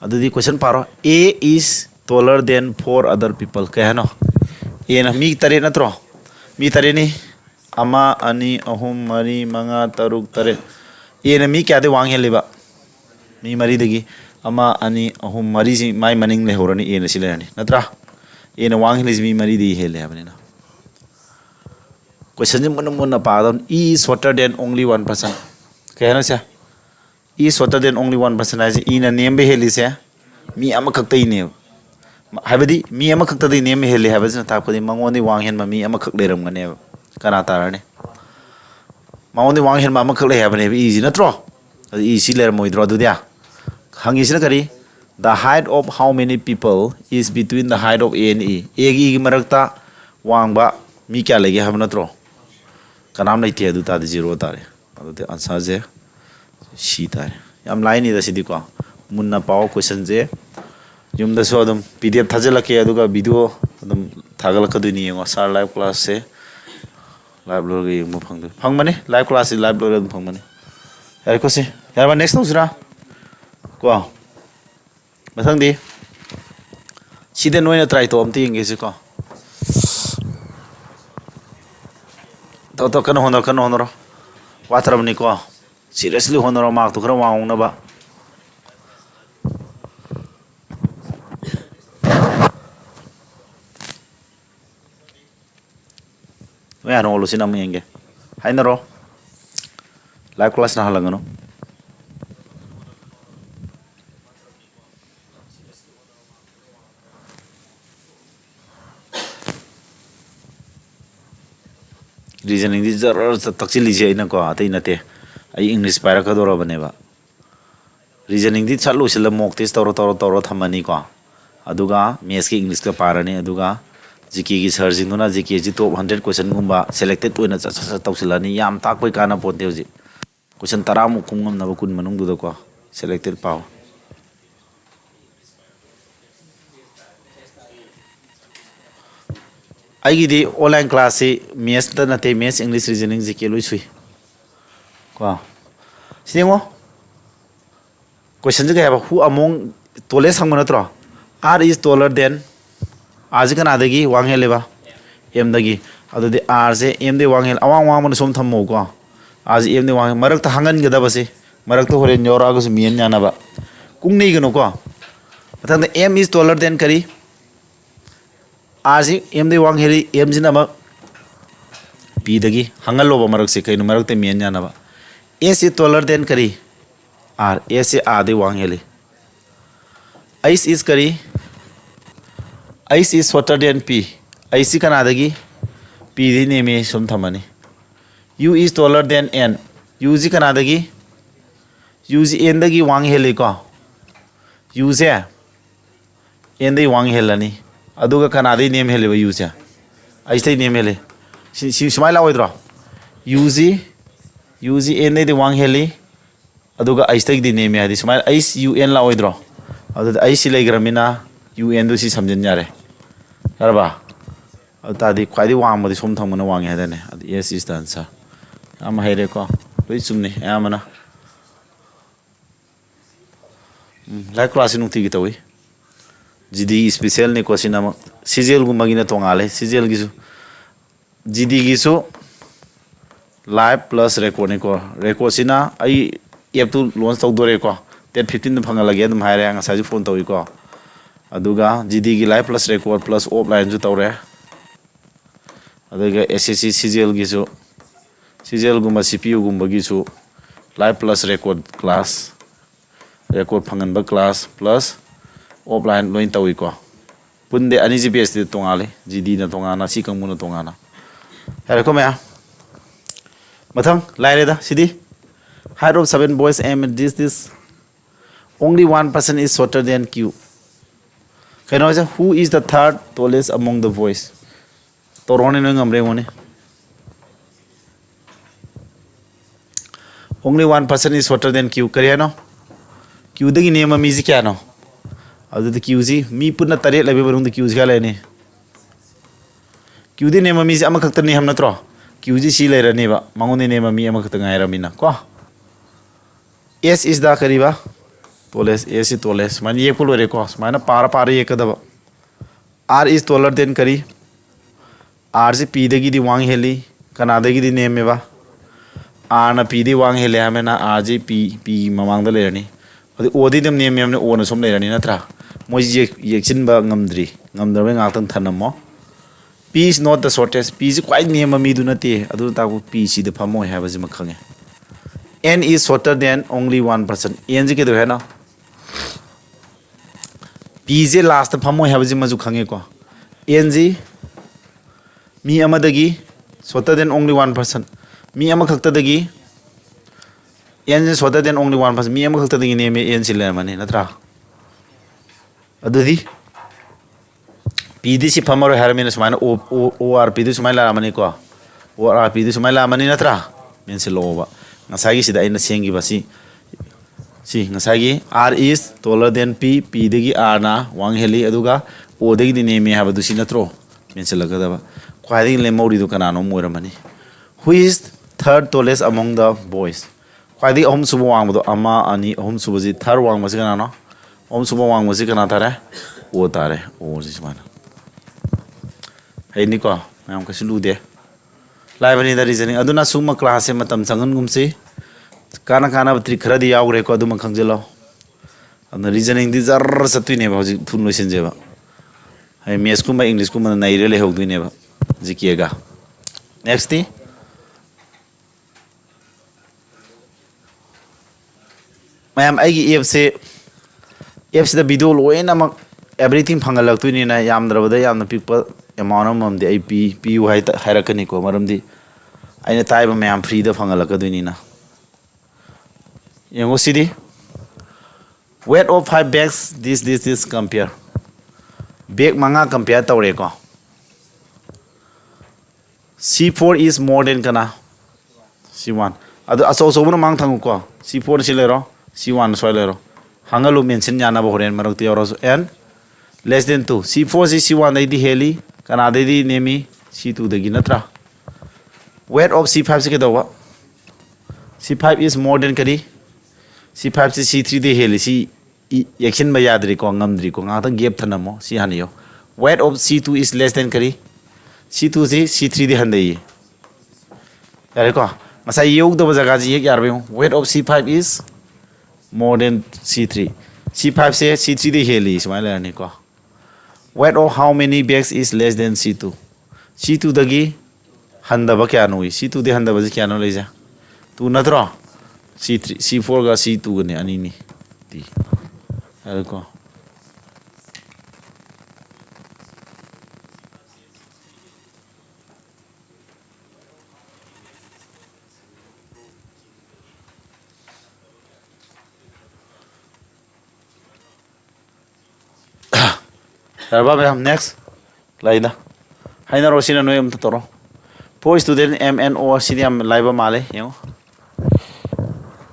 adu di question paro a is taller than 4 other people kaya no a na mi tare na tro mi tare ni ama ani ahum mari manga taruk tare a na mi kya de wang heliba mi mari degi ama ani ahum mari si mai maning le horani a na silani natra a na wang helis mi mari di hele abane na question mun pa don e is shorter than only one person kaya na sia e is shorter than only one person as e na name be heli sia mi ama khak tai ne habadi mi ama khak tai name heli habas na ta ko di mangoni wang hen ma mi ama khak le ram ngane kana tarane mangoni wang hen ma ama khak le habane easy na tro easy le moi dro du dia hangi sina kari the height of how many people is between the height of a and e a gi marakta wangba mi kya lege hab na tro kanam lai te du ta de zero tare adu de answer je shi tare yam line ni da sidi ko munna paw question je yum da so dum pdf thajala ke adu ga video dum thagal ka du ni ngo sar live class se live lo ge mo phang du phang mane live class se live lo dum phang mane yar ko se yar ba next usra ko mathang di siden noina try to amti nge se ko to kan honor water ni ko seriously honor mark to kra waung na ba we ano lo sinam ngenge hai na ro live class na halangano reasoning di jar takchili je ina ko atai nate ai english para ka dora bane ba reasoning di chalu sila mock test toro thamani ko aduga maths ki english ka parani aduga gk gi searching na gk ji top 100 question gumba selected oina cha tawsilani yam tak poi kana ponte hoji question 10 mu khungam na kun manung du da ko selected paw aigi di online class se maths ta na te maths english reasoning gk loi sui ko singo question ga ba who among tole sangma na tro r is taller than आज का ना देगी वांग है लेबा M दगी अदो they are से M दे वांग है अवांग वांग मन सोम थमो को आज एम दे वांग मरक त हंगन गदा बसे मरक तो होरे न्योरा गस मियन जाना बा कुंग नहीं गनो को मतलब the M is taller than करी आज एम दे वांग हेली एम जिना मा पी दगी हंगल लो मरक से कई मरक ते मियन जाना बा एस इज टॉलर देन करी आर एस से आ दे वांग हेली आइस इज करी ice is shorter than p ice kana dagi p di ne me sum thamani u is taller than n u ji kana dagi u ji n dagi wang hele ko u se n dai wang helani aduga kana dai name hele ba u se ice dai name hele si smai la oidro u ji n dai wang heli aduga ice dai di name adi smai ice u n la oidro adu ice lai gramina UN do si samjin yare yarba ta di khwai di wang mo di som thang mana wang ya ne yes is the answer am hai re ko loi sumni amana la class nu ti gi tawi gd special ne ko sinama cgl gu magina tongale cgl gi su gd gi su live plus record ne ko record sina ai app tu launch tau dore ko 10-15 phanga lage dum haire anga sa ji phone tawi ko aduga gd gi live plus record plus offline ju tawre aduga ssc cgl gi su cgl gumba cpu gumba gi su live plus record class record phangan ba class plus offline loin tawi ko punde ani gps de tongale gd na tongana si kangmu na tongana hare ko me mathang laire da sidi Height of 7 boys M and this. Only one person is shorter than Q. Who is the third tallest among the boys? Only one person is shorter than Q. Q the name of music piano. Other the QZ, me put a target level on the Q's galene. Q the name of music Amakatani Hamnatro. QZ she later neighbor, Mangoni name of me Amakatanga Kwa. S is the Kariba. Tallest, S is tallest. Man Yapul records, Mana para Yakadava. R is taller than Kari. R is P the Gidi Wang Heli, Canada Gidi name Eva. R na P the Wang Helamena, RG P Mamang the Lerni. The Odi them name the owner some Lerni Natra. Moji Yakin Bangamdri, Namdering Alton Tanamo. P is not the shortest. P is quite near Mamidunati. Aduta P C the Pamo have as Makange. N is shorter than only one person. N is Hena. P is last the Pamo have as Mazukange. N Z me Amadagi shorter than only one person. Me Amakatagi N is shorter than only one person. Me Amakatagi name N Silamani Natra. Adudi PDC Pamaro Harminus Mana or Pidus Mala Manico or Pidus Mala Maninatra means Lova. Nasagi Sida in the Sengi Basi. See, Nasagi R is taller than P, P Digi Arna, Wang Heli Aduga, or the name have a Dusinatro means Lagadava. Quite Lemori Ducanano Muramani. Who is third tallest among the boys? Quite the Om Subwang with Ama Ani Om Subazi, third one was Ganano. Om Subawang was Ikanatare, or Tare, or this one. Hey Nico, I am Kasilu de. Live in the reasoning. Aduna Suma class in Matam Sangumsi. Kanakana Trikradi Aureko Dumakangelo. And the reasoning these are Satine about Tunusinjeva. I may school my English woman and I really hope we never. Zikiega. Next thing. Ma'am, I give say. If the video low everything Pangalak to Nina Yamdra, Yam the people, Yamanum, the AP, PU Hierarchanico, Maramdi. I know type of man free the Pangalakadunina. Yango City. Weight of 5 bags, this compare. Bag manga compare Taureko. C4 is more than Kana. C1. As also one among Tanguko. C4 Silero, C1 Soilero. Hangalu mention Yana Bohorian Marocti and less than 2. C4 C1 ID Heli, Canada Nemi, C2 the Ginatra. Weight of C5 Sikadowa. C5 is more than Kadi. C5 C3 the Heli, C Yakin Bayadrico, Ngamdrico, Nata Gap Tanamo, C Hanio. Weight of C2 is less than Kadi. C2 C3 the Handai. Yariko. Masai Yog the Wazagazi Yarbi. Weight of C5 is more than C3. C5 says C3 the Heli is my learnico. Weight of how many bags is less than C2? C2 the gi Handa Bakanui. C2 the Handa Baziano Liza. 2 Nadra. C3 C4 ga C2 ni Anini. Alco. Next, Laida. Haina Rosina Noem Toro. Poor student MNO Sidiam Liba Male, you know.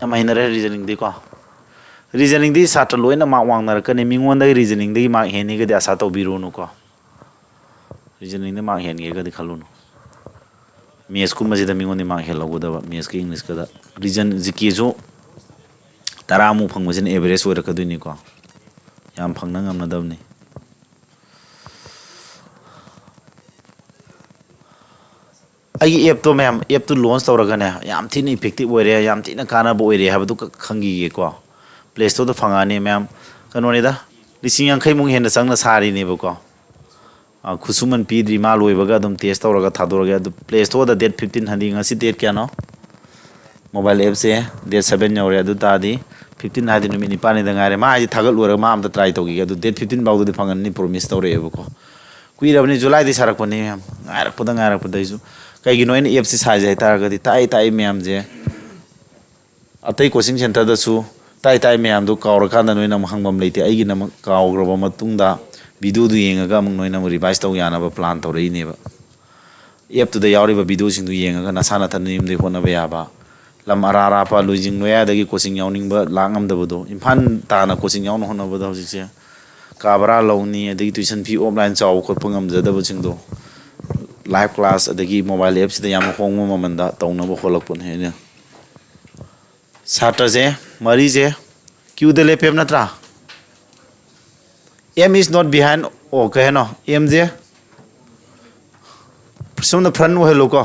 A minor reasoning the car. Reasoning this Saturday in a Mount Wang Narcan, one day reasoning the Mark Heniga de Asato Birunuko. Reasoning the Mark Heniga de Kaluno. Miaskumas the Mingoni Mark Hello with the Miaski English. Reason Zikizo Taramu Pang was in Everest with a Kadunico. Yam Panangam Nadamni. I ap to ma'am, ap to launch Toragana, Yam Tin effective area, Yam Tina Canabo area, have to Kangi Equa. Place to the Fangani, ma'am, Canonida. Lissing and Kaimung and the Sanga Sari Nebuco. Kusuman P. Malu, Bagadum, Test or Tadorga, the place to the dead 1500 and sit cano. Mobile apps, dead 7 or Adutadi, 1500 minipani, the Arema, Tagal or a mom the try to get to dead 15 bow the Fangani promise story evoco. Queen of July this Araponium, Arapodang Arapodazu. Kay ginoin EFC size ay targa di tai tai ma'am je ꯑꯇꯩ coaching ꯁꯦꯟꯇꯔꯗꯁꯨ ꯇꯥꯏ ꯃꯌꯥꯝꯗꯨ ꯀꯥꯎꯔꯀꯥꯟꯗ ꯅꯣꯏꯅ ꯑꯃꯨꯛ ꯍꯪꯐꯝ ꯂꯩꯇꯦ ꯑꯩꯒꯤꯅ ꯑꯃꯨꯛ ꯀꯥꯎꯈ꯭ꯔꯕ ꯃꯇꯨꯡꯗ ꯚꯤꯗꯤꯑꯣꯗꯨ ꯌꯦꯡꯉꯒ ꯑꯃꯨꯛ ꯅꯣꯏꯅ ꯑꯃꯨꯛ ꯔꯤꯚꯥꯏꯁ ꯇꯧ ꯌꯥꯅꯕ ꯄ꯭ꯂꯥꯟ ꯇꯧꯔꯛꯏꯅꯦꯕ ꯑꯦꯞꯇꯨꯗ ꯌꯥꯎꯔꯤꯕ ꯚꯤꯗꯤꯑꯣꯁꯤꯡꯗꯨ ꯌꯦꯡꯉꯒ ꯅꯁꯥ ꯅꯊꯟꯗ ꯌꯨꯝꯗꯒꯤ ꯍꯣꯠꯅꯕ ꯌꯥꯕ ꯂꯝ ꯑꯔꯥꯞꯄ ꯂꯣꯏꯖꯤꯡ ꯂꯣꯌꯥꯗꯒꯤ ꯀꯣꯆꯤꯡ ꯌꯥꯎꯅꯤꯡꯕ ꯂꯥꯛ ꯉꯝꯗꯕꯗꯣ ꯏꯝꯐꯥꯜ ꯇꯥꯅ ꯀꯣꯆꯤꯡ ꯌꯥꯎꯅ ꯍꯣꯠꯅꯕꯗ ꯍꯧꯖꯤꯛꯁꯦ ꯀꯥ ꯕꯔꯥ ꯂꯧꯅꯤ ꯑꯗꯒꯤ ꯇꯨꯏꯁꯟ ꯐꯤ ꯑꯣꯐꯂꯥꯏꯟ ꯆꯥꯎꯕ ꯈꯣꯠꯄ ꯉꯝꯖꯗꯕꯁꯤꯡꯗꯣ ꯂꯥꯏꯚ ꯀ꯭ꯂꯥꯁ ꯑꯗꯒꯤ ꯃꯣꯕꯥꯏꯜ ꯑꯦꯞꯁꯤꯗ ꯌꯥꯝ ꯍꯣꯡꯕ ꯃꯃꯟꯗ ꯇꯧꯅꯕ ꯍꯣꯠꯂꯛꯄꯅꯦ ꯑꯩꯅ ꯁꯥꯇ꯭ꯔꯁꯦ ꯃꯔꯤꯁꯦ ꯀ꯭ꯌꯨꯗ ꯂꯦꯞꯄꯦꯕ ꯅꯠꯇ꯭ꯔꯥ M is not behind O kꯩ ꯍꯥꯏꯅꯣ M ꯁꯦ ꯁꯣꯝꯗ ꯐ꯭ꯔꯟ ꯑꯣꯏꯍꯜꯂꯨꯀꯣ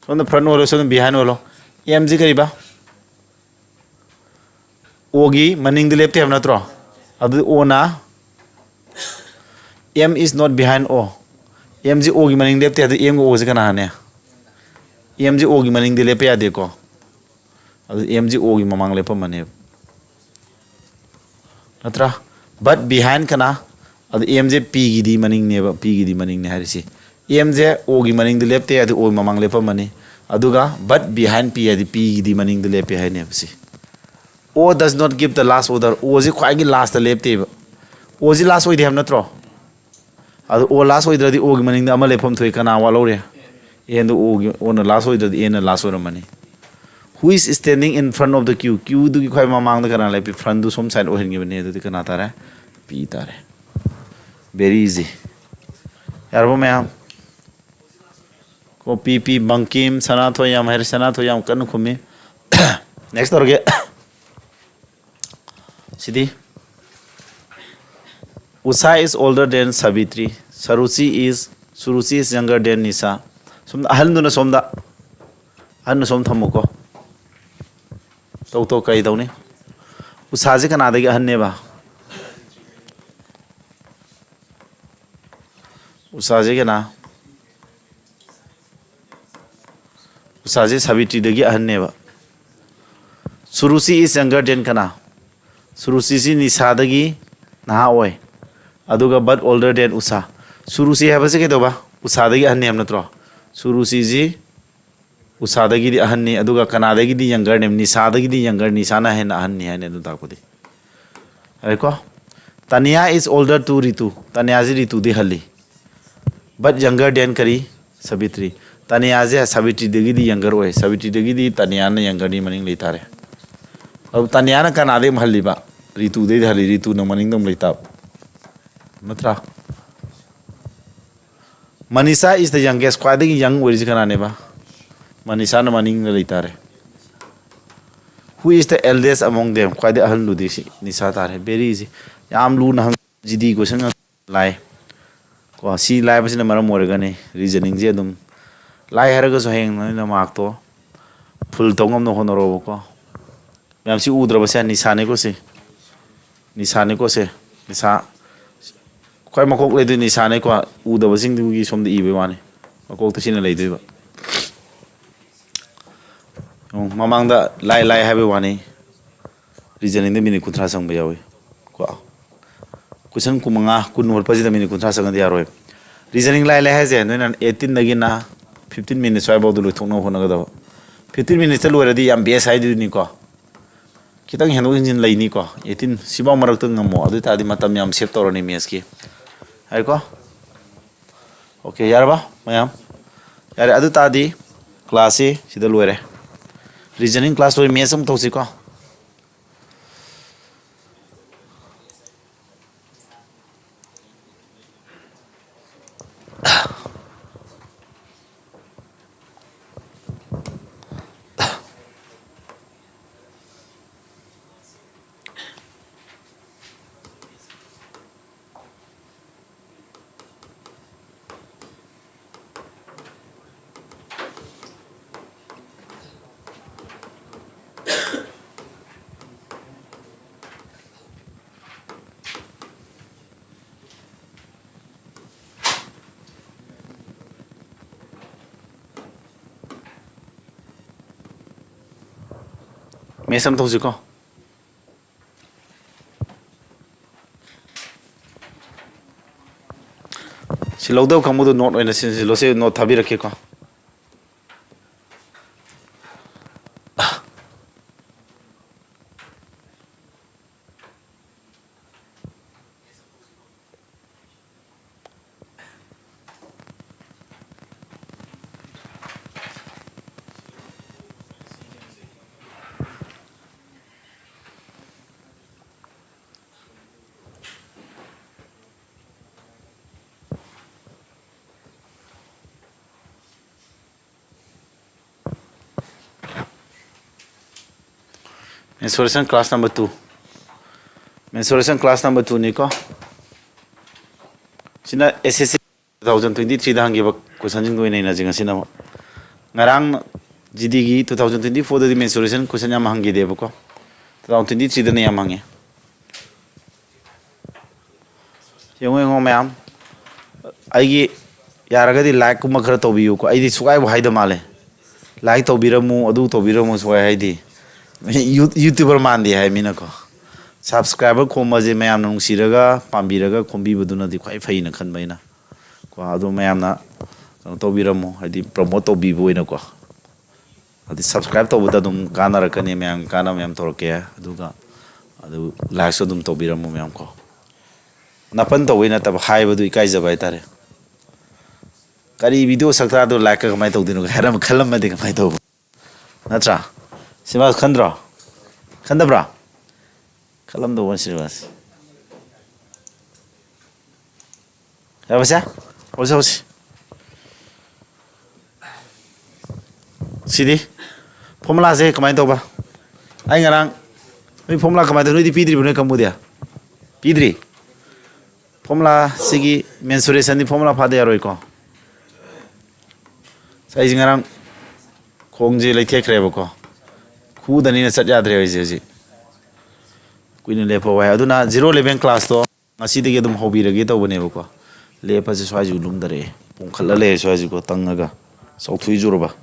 ꯁꯣꯝꯗ ꯐ꯭ꯔꯟ ꯑꯣꯏꯍꯜꯂꯣ ꯁꯣꯝꯗ ꯕꯤꯍꯥꯏꯟ ꯑꯣꯏꯍꯜꯂꯣ M ꯁꯤ ꯀꯔꯤꯕ Oꯒꯤ ꯃꯅꯤꯡꯗ ꯂꯦꯞꯇꯦ ꯍꯥꯏꯕ ꯅꯠꯇ꯭ꯔꯣ ꯑꯗꯨꯗꯤ Oꯅ M is not behind O M ꯁꯤ Oꯒꯤ ꯃꯅꯤꯡꯗ ꯂꯦꯞꯇꯦ ꯑꯗꯨ M ꯒ O ꯁꯤ ꯀꯅꯥꯅꯦ M ꯁꯤ Oꯒꯤ ꯃꯅꯤꯡꯗ ꯂꯦꯞꯄ ꯌꯥꯗꯦꯀꯣ ꯑꯗꯨ M ꯁꯤ Oꯒꯤ ꯃꯃꯥꯡ ꯂꯦꯞꯄꯝꯃꯅꯦꯕ ꯅꯠꯇ꯭ꯔꯥ but behind kana adu M je P gidi maningneba P gidi maningne harisi M je O gi maningde lepte adu O mamang lepamani aduga but behind P adi P gidi maningde lepe hainebsi O does not give the last order O je khwai gi last lepte O ji last oide ham natro adu O last oidradi O gi maningde ama lepam thoi kana wa lore endu O gi O na last oidradi en na last oramani who is standing in front of the queue queue du khoi mamang da kana lepi front du som side ohen gi bane du kana tare P tare very easy yarbo mayam ko P bankim sanato yam her sanato yam kan khumi next orge sidi Usha is older than Savitri Suruchi is younger than Nisa somda ahal nu na somda ahal nu som thamuko to kai dauni Usha ji kana dagi ahal ne ba Usha ji kana Usha ji Savitri dagi ahal ne ba Suruchi is younger than kana Suruchi ji Nisa dagi naha oi aduga but older than Usha Suruchi habase ke doba Usha dagi ahal ne am natro Suruchi ji Usha dagi di ahal ne aduga kana dagi di younger ne Nisa dagi di younger Nisa na hen ahal ne hane du takodi ko Tanya is older to Ritu Tanya ji Ritu di halli but younger than kari Savitri Tanya ji Savitri dagi di younger oi Savitri dagi di Tanya na younger ni maning leitare ab Tanya na kana de halli ba Ritu de halli Ritu na maning dom leita matra Manisha is the youngest kwai dagi young oi ji kana ne ba Manisha na maning leitare who is the eldest among them kwai de ahal lu de si Nisa tare very easy yam lu na jidi question lai ko si lai ba sina maram more gane reasoning je dum lai haraga so heng na mark to full tongam no honoro ko yam si udra ba sa Nisa ne ko se Nisa kwai makok le du Nisa ne ko uda ba sing du gi som de ibe wani makok to sina le du ba mamang da lai habi wani reasoning de mini kuntra sang ba yawi ko question kumanga kunur pa ji da mini kuntra sang de yaroi reasoning lai ha je no 18 dagi na 15 minutes wai bodu lu thongno hona ga da 15 minutes lu radi yam bes hai du ni ko kitang hendo engine lai ni ko 18 siba marak tu ngamo adu ta di matam yam save torani mes ki hai ko okay yarba mayam yare adu ta di class e sida lu re reasoning class lo mes am thosi ko mesam thosi ko si lo do kamu do note oina sin lo se note thabi rakhe ko mensuration class number 2 mensuration class number 2 ni ko sina SSC 2023 da hangi ba question jing doi nei na jinga sina ngarang GD gi 2024 da di mensuration question yam hangi de ba ko 2023 da ne yam hangi yong ngo mayam ai gi yaraga di like kuma khara to biu ko ai di sukai ba haida male like to biramu adu to biramu sukai haidi YouTuber man di hai mina ko subscriber ko maje mayam nung siraga pambiraga khombi buduna di khai phai na khan baina ko adu mayam na to biramu haidi promote to bibu ina ko adi subscribe to buda dum kana rakani mayam kana mayam to ke aduga adu like so dum to biramu mayam ko napan to wina tab hai badu ikai jabai tare kari video sakta do like ka mai to dinu haram khalam ma de mai to natra sima khandra khandabra khalam do wansi was ya basa osa osi sidi formula je kamai to ba ai ngarang ni formula kamai to ni pidri bune kamudia pidri formula sigi mensuration ni formula phade yaroi ko sai jingarang khongje leithe khreba ko khu dani na sat yadre hoise ji kuine lepo wa aduna 011 class to ngasi de gedum hobi rage to bane ko lepa se swaju lum dare pung khala le swaju ko tangaga sau thui juro ba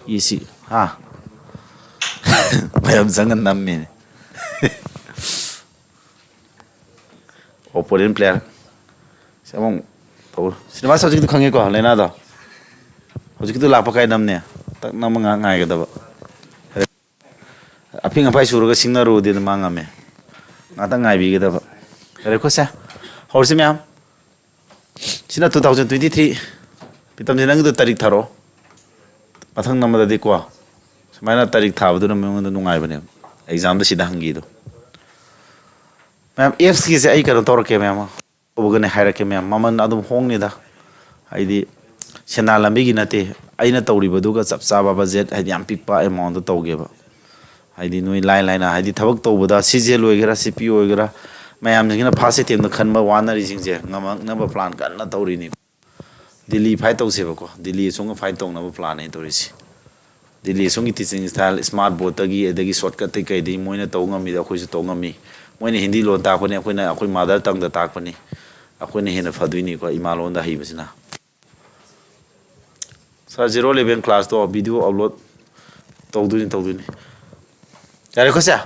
isi ha bayam zangan namme opponent player samong to cinema subject to khange ko lena da hojik to lapa kai namne tak nam nga ngai ga da ba aping apai suru ga singna ro de manga me ngata ngai bi ga da ba re ko sa horsi myam sina 2023 pitam jinang do tarik tharo pathang namada de ko samaina tarik thab du na me ngon nungai bane exam da sida hangi do ma'am apps की से आई करो तौर के ma'am ओबगने हायरके ma'am ममन अदुम होंगने दा हाइदी सेना लंबी की नते आइना तौरिबदुगा चप चाबा बजेट हाइदी याम पिकपा अमाउंट तौगेबा हाइदी नोई लाइन लाइन हाइदी थबक तौबदा सीजेल होइगरा सीपी होइगरा मैम जिंगना फासे टेम खनबा वानरी जिंगजे ngam प्लान कन्ना तौरिनी दिल्ली फाइट तौसेबको दिल्ली सोंग फाइट तौनबा प्लान है तौरिसी दिल्ली सोंग टीचिंग स्टाइल स्मार्ट बोर्ड तगी एदगी शॉर्टकट तै कैदी मोइना तौngami दा खोइसु तौngami मोइने हिंदी लोन ताकपने अखोइना अखोइ मदर टंग दा ताकपने अखोइने हेना फदुइनी को इमा लोन दा हिबसिना सर 011 क्लास तो वीडियो अपलोड तौदुइनी यारे खोसा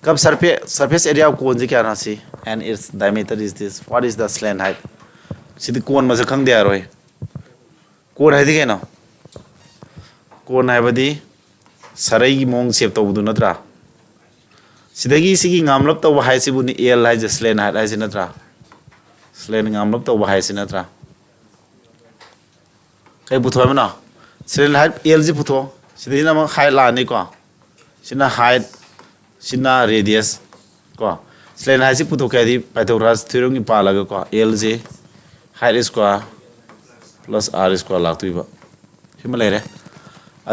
कब surface area कोन जे क्या नासी and its diameter is this what is the slant height सिदि कोन मसे खंग दे रोय कोन हाइदि केनो कोन हाइबदि सराई की मोंग सेप तौबदु नत्रा सिदगी सिगी ngamlap tawba haisibu ni el hai je slant hai hai sinatra slant ngamlap tawba hai sinatra kai putho mana slant hai el ji putho sidina ma height la ni ko sina height sina radius ko slant hai ji putho kai di pythagoras theorem ni pa laga ko el ji height square plus r square la tuiba himalaya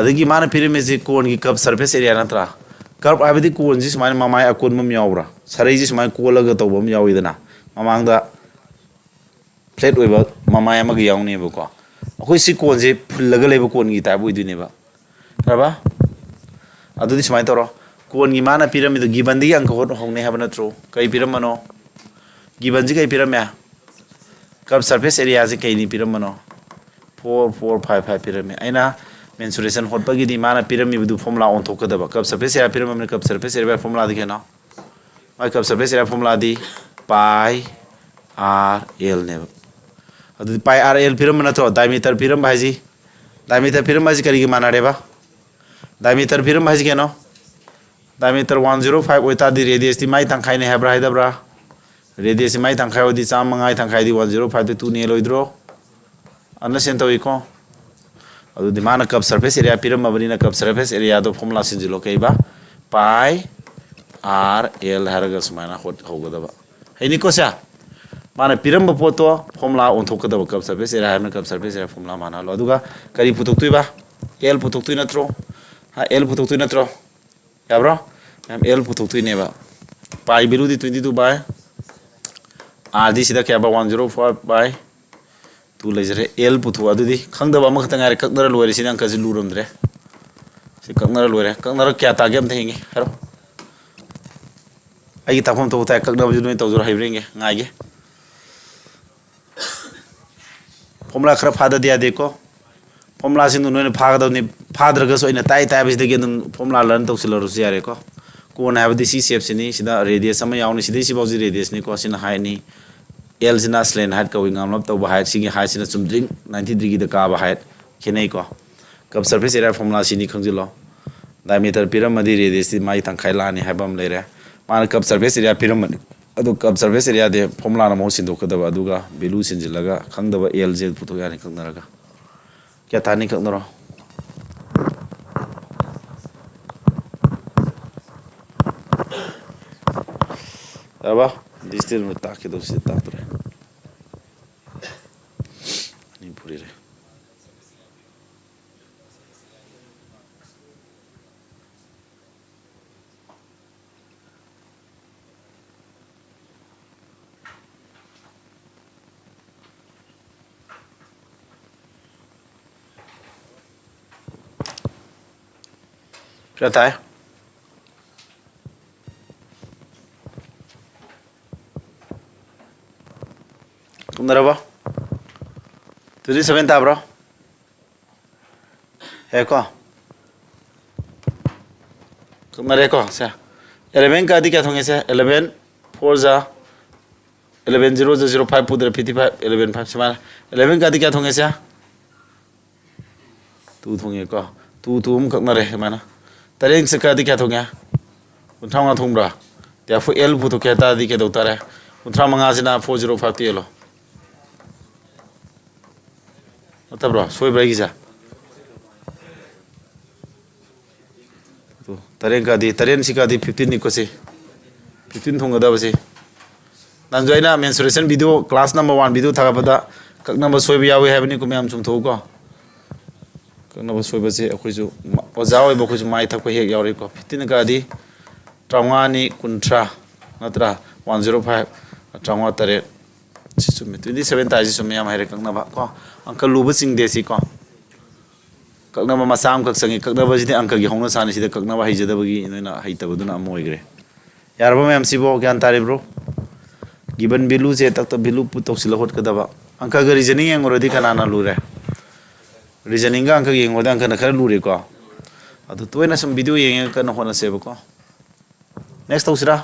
adagi mana pyramid ji kon ki curve surface area natra curve आबदी cone जी समाय मामाय अकोन मम यावरा सरै जी समाय कोलग तौबम याविदना ममांगदा flat ओइबा मामाय अमग यावने बको अखोइ सि कोन जे फुलग लेब कोन गी type ओइदुने बा राबा अदुदि समाय तरो कोन गी माना पिरामिड गिबन दि अंक होत होंगने हबन नत्रो कई पिरामनो गिबन जी कई पिरामया कर्व सरफेस एरिया जे कई नि पिरामनो 4 4 5 5 पिरामे आइना mensuration hotpagi di mana pyramid bidu formula on thokadaba curve surface area pyramid curve surface area formula dikhena mai curve surface area formula di pi r l ne adu pi r l pyramid na to diameter pyramid bhaji diameter pyramid bhaji kari gi mana reba diameter pyramid bhaji keno diameter 105 oita di radius di mai tangkhai ne hebra haidabra radius mai tangkhai odi chamangai tangkhai di 105 to 2 ne loidro anna sentoi ko adu di mana curve surface area pyramid bani na curve surface area do formula sinjilo kaiba pi r l haraga sumana hot hogadaba haini ko sa mana pyramid poto formula on thokadaba curve surface area na curve surface area formula mana lo aduga kari putuktui ba l putuktui natro ha l putuktui natro याब्रो ma'am L पुथोक्तोइनेबा pi value दी 22 by R दी सिदा क्या बा 104 bye 2 लेजरे L पुथो अदुदी खंगदबा अमा खतंग आरे ककनर लोरे सिदा अंक लूरमद्रे से ककनर लोरे ककनर क्या तागे हम थेंगे हेरो आई ताफम तो होता है ककनर बजु नोय तौजर हाइब्रेंगे ngaige फॉर्मूला खरा फादा दिया देखो फॉर्मूला सिंदु नोय फागदवनि फाद्रगसो इन ताई ताई बजदगे दम फॉर्मूला लर्न तौसिलरसु यारे को कोन हाबदी सी शेप सिनी सिदा रेडियस अमा यावनि सिदि सिबाउजी रेडियस नि को सिना हाइट नि एल सिना स्लेन हाइट कवि ngamlap तब हाइट सिंगी हाइट सिना चुमद्रिंग 90 डिग्री द का हाइट खेनै को कब सरफेस एरिया फॉर्मूला सिनी खंजिलो डायमीटर पिरामदि रेडियस माई तंखाइ लानी हाइबम लेरे मान कब सरफेस एरिया पिरामदि अदु कब सरफेस एरिया दे फॉर्मूला न मो सिंदोखदबा अदुगा वैल्यू सिंजिलगा खंगदबा एल जे पुथो यानि खंगनरगा क्या तानी खंगनरो अब डिजिटल में ताके दो से तातरे नहीं पूरी रे क्या था Kumnaraba 27 tabro eko kumnare ko sa 11 का अधिक क्या थोंगे से 11 4 जा 11 0 0 5 पुदर 55 11 5 समान 11 का अधिक क्या थोंगे से 2 थोंगे को 2 2 हम ककनरे माना तरेंग से का अधिक क्या थोंगे उठाऊंगा थोंब्रा त्या फो एल पुतो क्या ता अधिक क्या दोता रे उठा मंगा से ना 405 तो येलो तब्रो सोई ब्रेगी जा तो तरें का दी तरें सिका दी 15 निको से 15 थोंगा दा बसे नंजोइना mensuration video class number 1 video था बदा कक नंबर सोई भी यावे हैबनी को मैम सुम थो को कक नंबर सोई बसे अखोइजु ओजा ओइ बखोइजु माइ थको हेक यावरे को 15 का दी ट्रांगानी कुंट्रा नत्रा 105 ट्रांगा तरे सिसुमे 27 ताजी सुमे याम हाइरे कक नबा को अंक लुब सिंग देसी को ककनबा मसाम कक संगी ककनबा जिदे अंक गी होंना सानि सिदे ककनबा हाइजदबगी नोइना हाइतबदुना मोइग्रे यारबो मैम सिबो ज्ञान तारे ब्रो गिवन वैल्यू से तक तो वैल्यू पुट तौसिल होट कदबा अंक ग रीजनिंग एंगोरदि कनाना लुरे रीजनिंग अंक एंगोरदा अंक न खर लुरे को अदु तोइना सम वीडियो येंगे कन होना सेबो को नेक्स्ट तौसिरा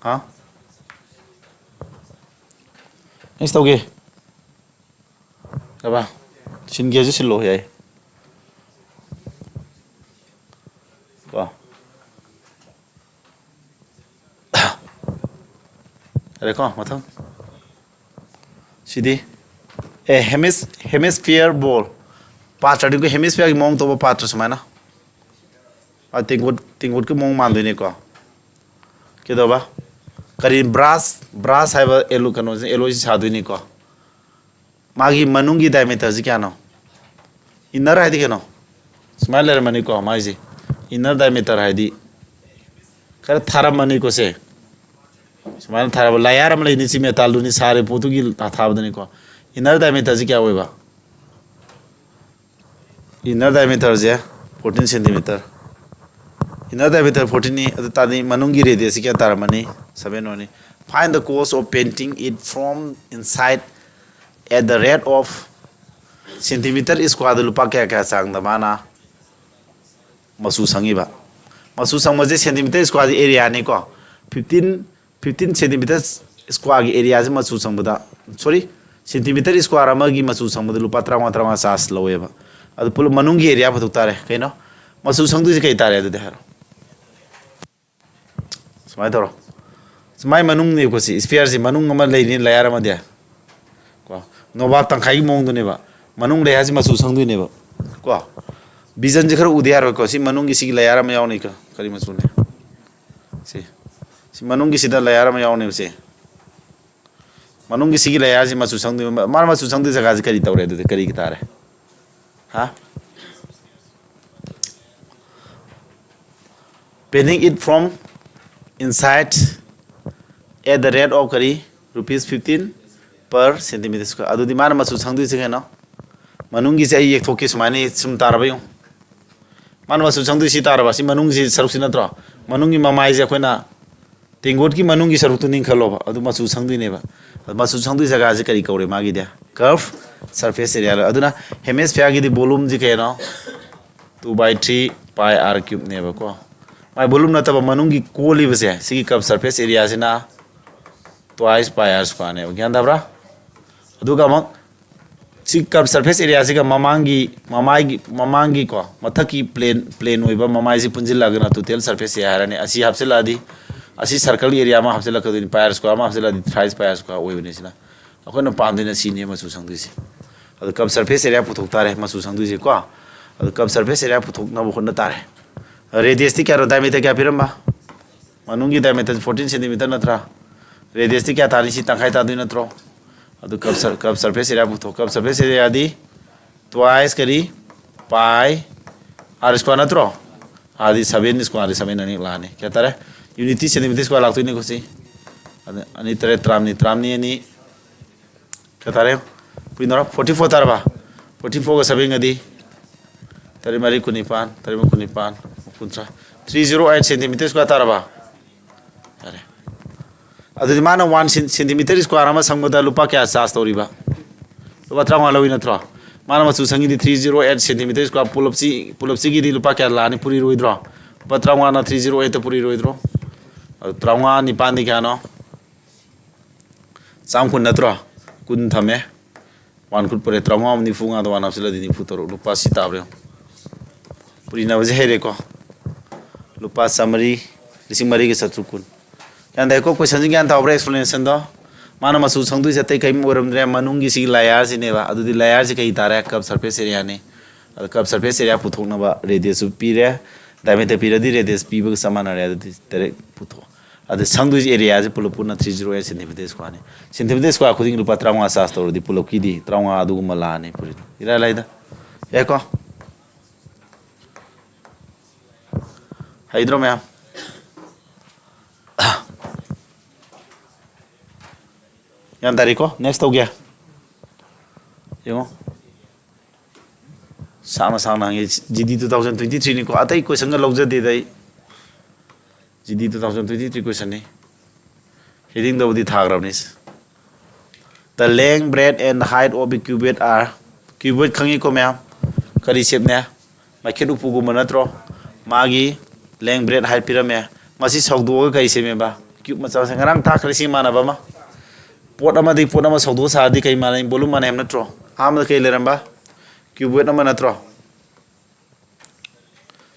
हां नेक्स्ट तौगे अब सिनगे जो सिलो है को अरे को मतलब सीधी ए हेमिस्फीयर बॉल पात्र को हेमिस्फीयर की मोंग तो पात्र समाना और तिंगुट के मोंग मान देने को क्या दो बा करी ब्रास है वो एलो कनो से एलो से साधु नहीं को मागी मनुंगी डायमीटर जी क्या नो इनर है दी क्या नो स्माइल लेर मनी को हमारी जी इनर डायमीटर है दी कर थारा मनी को से स्माइल थारा बोला यार हम ले नीचे में तालू नी सारे पोतु की था बदने को इनर डायमीटर जी क्या हुए बा इनर डायमीटर जी 14 सेंटीमीटर इनर डायमीटर 14 नी अद तानी मनुंगी रेडियस क्या तारा मनी 7 होनी find the cost of painting it from inside at the rate of centimeter square lupa kya kya sang da mana masu sangi ba masu sang ma je centimeter square area ni ko 15 centimeter square gi area je masu sang da sorry centimeter square ma gi masu sang da lupa 3 sas lowe ba adu pul manung gi area phatuk tare kaino masu sang du je kai tare adu de har smai doro smai manung ni ko si sphere si manung ma lei ni layar ma de को nova तंखाई मोंग दुने बा मनुंग ले हाजि मसु संग दुने बा को बिजन जखर उदियार को सी मनुंग गी सी लयार म याव नै का करी मसु ने सी मनुंग गी सिदा लयार म याव नै से मनुंग गी सी लयार जी मसु संग दुने मार मसु संग दु जगा जी करी तवरे दु करी की तारे हा Paying it from inside at the rate of kari rupees 15 per centimeter square. Adu di mana masu sangdu se keno. Manungi se yek thoki sumani sum tarabayo. Mana masu sangdu si taraba si manungi si saruk sinatro. Manungi mamai je koina tingot ki manungi saruk tu ning khalo ba. Adu masu sangdu ne ba. Masu sangdu jaga je kari kaure magi dia. Curve surface area. Aduna hemisphere gi di volume ji keno 2 by 3 pi r cube ne ba ko. My volume na taba manungi koli base sigi curve surface area sina twice pi r square ne gyan dabra aduga mak si curve surface area siga mamangi ko mathaki plane oiba mamai si punjil lagna total surface area ne asi hapsela di asi circle area ma hapsela ka din pi r square ma hapsela di thrice pi r square oibne sina akhona pamdina si ne ma su sangdu si adu curve surface area puthok tare ma su sangdu si ko adu curve surface area puthok na bo khonna tare radius ti kya diameter kya piramba manungi diameter 14 cm natra radius ti kya tani si tangkai ta du natro adu curve surface area puto curve surface area di twice kari pi r square natro adi 7 square adi 7 ani lane kya tare unity centimeter square laktu ni kosi ani tare tramni ani kya tare puinora 44 tarba 44 ga 7 adi tare mari kunipan 308 centimeters square taraba are adu mana 1 centimeter square ama sangboda lupa kya charge toriba lupa trama lawi natro mana masu sangi di 308 centimeters square pulopsi gi di lupa kya lani puri roidro lupa trama na 308 to puri roidro adu trama ni pandi kya no sam kun natro kun thame wan kun pore trama ni funga do wan apsila di ni futoro lupa si tabre puri na waje here ko lupa samari lising mari ke satrukun yan dai ko question jing yan tawre explanation do mana masu sangdu se tai kai moram re manungi si layer si ne ba adu di layer si kai tare curve surface area ne adu curve surface area puthok na ba radius pi re diameter pi re di radius pi ba saman area adu tare putho adu sangdu area je pulo puna 308 cm square ne cm square khuding lupa trauma sas to di pulo ki di trauma adu mala ne puri ira laida eko Hydro ma'am. Yan tariko next ho gaya. Yo. Sama ngi GD 2023 ni ko atai question ga logja de dai. GD 2023 question ni. Heading do di thagrabnis. The length, breadth and height of the cubit are cubit khangi ko ma'am. Kari shape ne. Makhet upu gu manatro. Magi length breadth height pirame masi sogdo ga kai seme ba cube ma chaw sangarang ta khrisi mana ba ma pot ama sogdo sa di kai mana volume mana hem natro am kai leramba cube weight ama natro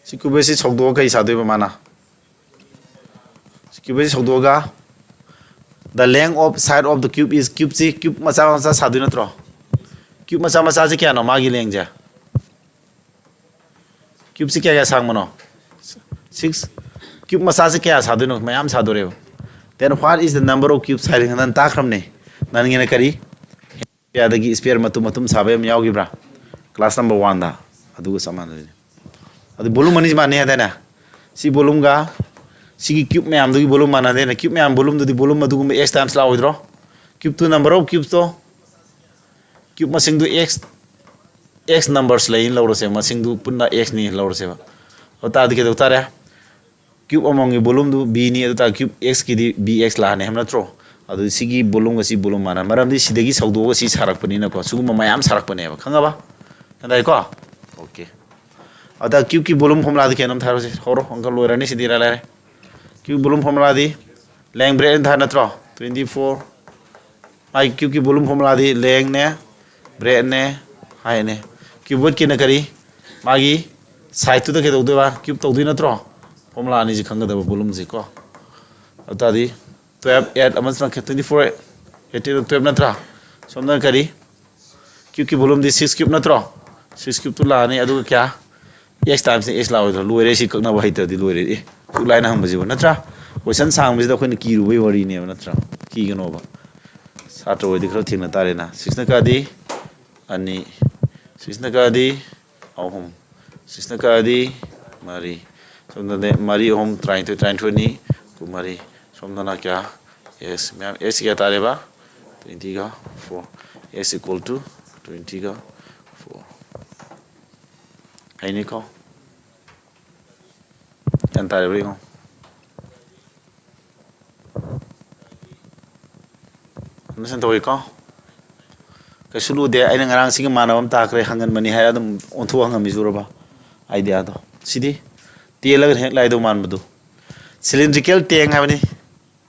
si cube si sogdo kai sa do ba mana si cube si sogdo ga the length of side of the cube is cube ma chaw sa do natro cube ma chaw si kya no magi length ja cube si kya sang mano 6 cube masasa kya sadino mayam sadore then what is the number of cubes hiding nan takram ne nan ngene kari ya dagi sphere matum sabe yaw gibra class number 1 da adu saman adu volume manis mane ada na si volume ga si cube mayam du volume mana de na cube mayam volume du volume madu x times la hoidro cube to number of cubes to cube masing du x numbers lain lawro se masing du punna x ni lawro se ba ota dike doctor cube among volume du b ni ata cube x ki di bx la ne hamna tro adu sigi volume ga si volume mana maram di sidagi sagdo ga si sarak pani na ko su mayam sarak pani ba khanga ba andai ko okay ata cube ki volume formula di kenam tharo se horo angka loirani sidira la cube volume formula di length breadth tha na tro 24 ai cube ki volume formula di length ne breadth ne height ne cube ki na kari magi side to the ke do ba cube to di na tro formula ni ji khanga da volume ji ko ata di 12 8 amas na 24 18 12 na tra somna kari cube ki volume di 6 cube na tro 6 cube to la ni adu kya x times x la do loire si kakna ba hita di loire e su lai na ham ji na tra question sang bi da khoi ni ki ru bai wari ne na tra ki gano ba sa to di khro thing na tare na 6 na ka di ani 6 na ka di ahum 6 na ka di mari somdane mari home trying to ni kumari somdana kya s ma'am s kya tareba 20 ga 4 s equal to 20 ga 4 hai ni ko yan tareba ko nasan to ko ka sulu de ai ngarang sing manawam ta kre hangan mani hai adum onthu hangam mizuraba idea do sidi tielaga hek lai do man badu cylindrical tank habani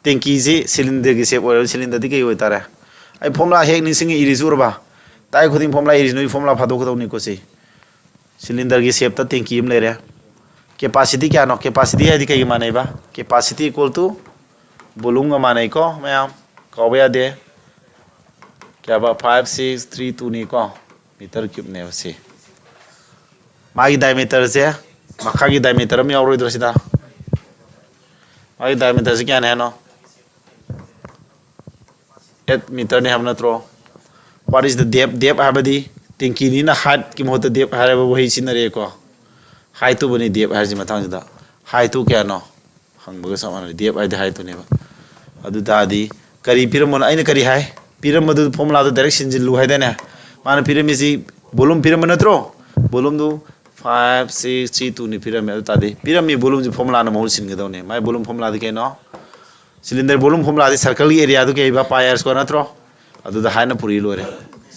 tanki ji cylinder gi shape or cylinder di ke oi tara ai formula hek ni sing irizurba tai khuding formula iriz noi formula phado ko ni ko se cylinder gi shape ta tanki im lere capacity kya no capacity ai di ke manai ba capacity equal to volume ga manai ko mayam ko ba de kya ba 5632 ni ko meter cube ne se magi diameter se makagi diameter am yauroi dro sida magi diameter se kya ne no 8 meter ne ham natro what is the depth habadi tanki ni na height ki mohta depth haraba wahi sinare ko height to bani depth haji mathang da height to kya no hang baga samana depth ai height to ne ba adu da di kari piramon aina kari hai piram adu formula do direction jin lu hai da ne mana piram is volume piram natro volume do 5 6 3 2 ni piram adu ta di piram mi volume ji formula na mohul sin ga do ne mai volume formula de ke no cylinder volume formula di circle ki area do ke ba pi r square natro adu da haina puri lo re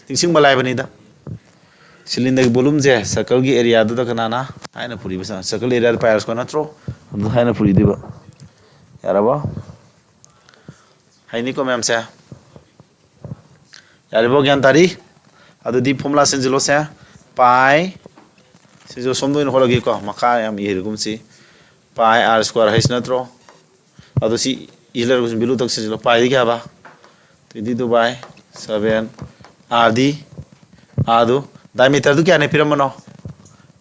tingsing balai bani da cylinder volume je circle ki area do da kana na haina puri ba circle area pi r square natro adu haina puri di ba yara ba haini ko mem se yara bo gyan tari adu di formula sin jilo se pi si jo somdo in holagi ko makha yam irgum si pi r square h natro adu si ilar gus bilu tak se jilo pi di kya ba 22 by 7 r di adu diameter du kya ne piram no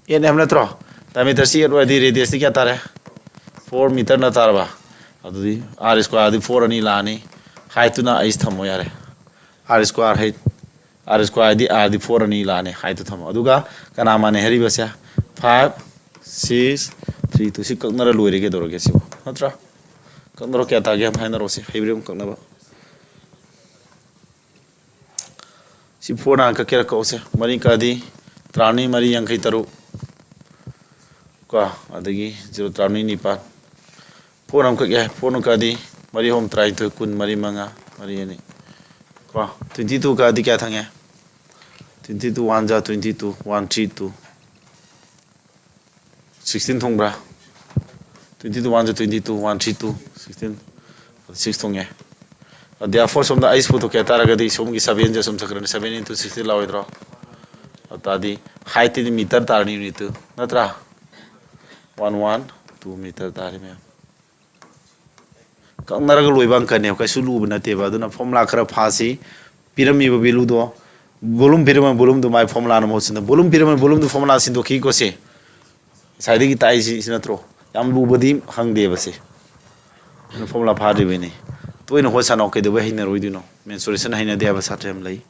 n m natro diameter si di radius kya tare 4 meter na tarba adu di r square di 4 ani lani height na is thamo yare r square height r square di r di 4 ani lani height thamo aduga kana mane heri basya 5 6 3 2 6 kaknara loire ke doroge si natra kaknaro kya ta ge haina rosi hebrim kaknaba si 4 na ka kera ko se mari ka di trani mari yang kai taru ka adagi 0 trani ni pa 4 am ka ge 4 no ka di mari hom try to kun mari manga mari ani ko 22 ka di kya thange 22 1 ja 22 1 3 2 16 thong bra 22 1 ja 22 1 3 2 16 6 thong ye therefore som da ice photo kya tara ga di som gi 7 ja som chakran 7 into 60 law idro ata di height in meter tar ni ni tu natra 1 2 meter tar me kaknara ga loibang ka ne ka sulu bna te ba duna formula khara phasi pirami ba belu do volume do my formula na mo sin volume do formula sin do ki ko se saidi ki tai si sinatro yam lu badi hang de ba se formula pha de ne to ina ho sanok ke de ba hina roi dino mensuration hina de ba satrem lai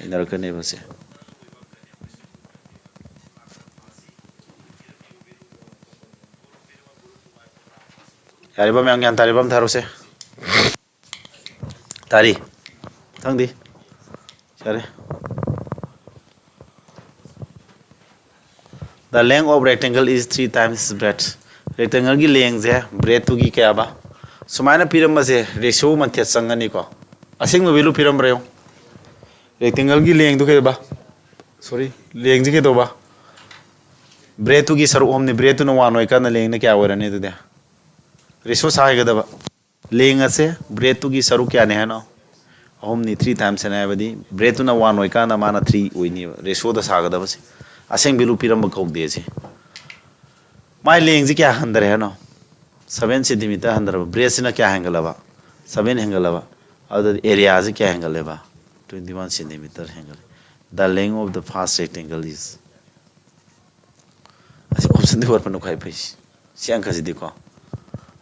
hina ka ne ba se yari ba myang yan tari bam tharo se tari thang di sare the length of rectangle is 3 times its breadth rectangle ki length je breadth tu ki kya ba sumaina piram ma se ratio man the sangani ko asing no velu piram reo rectangle ki length du ke ba sorry length ji ke do ba breadth tu ki saru omni breadth tu no wan oi ka na length ne kya ho rane de ratio sa ga da ba length ase breadth tu ki saru kya ne hai no omni 3 times ne ba di breadth tu na 1 oi ka na mana 3 oi ni ratio da sa ga da ba se asing bilu piram ba kok de se mai length ji kya handar hai no 7 cm handar breadth sina kya angle ba 7 angle ba other area ji kya angle ba 21 cm angle the length of the first rectangle is ase option de war pa no khai phai si ang kha ji de ko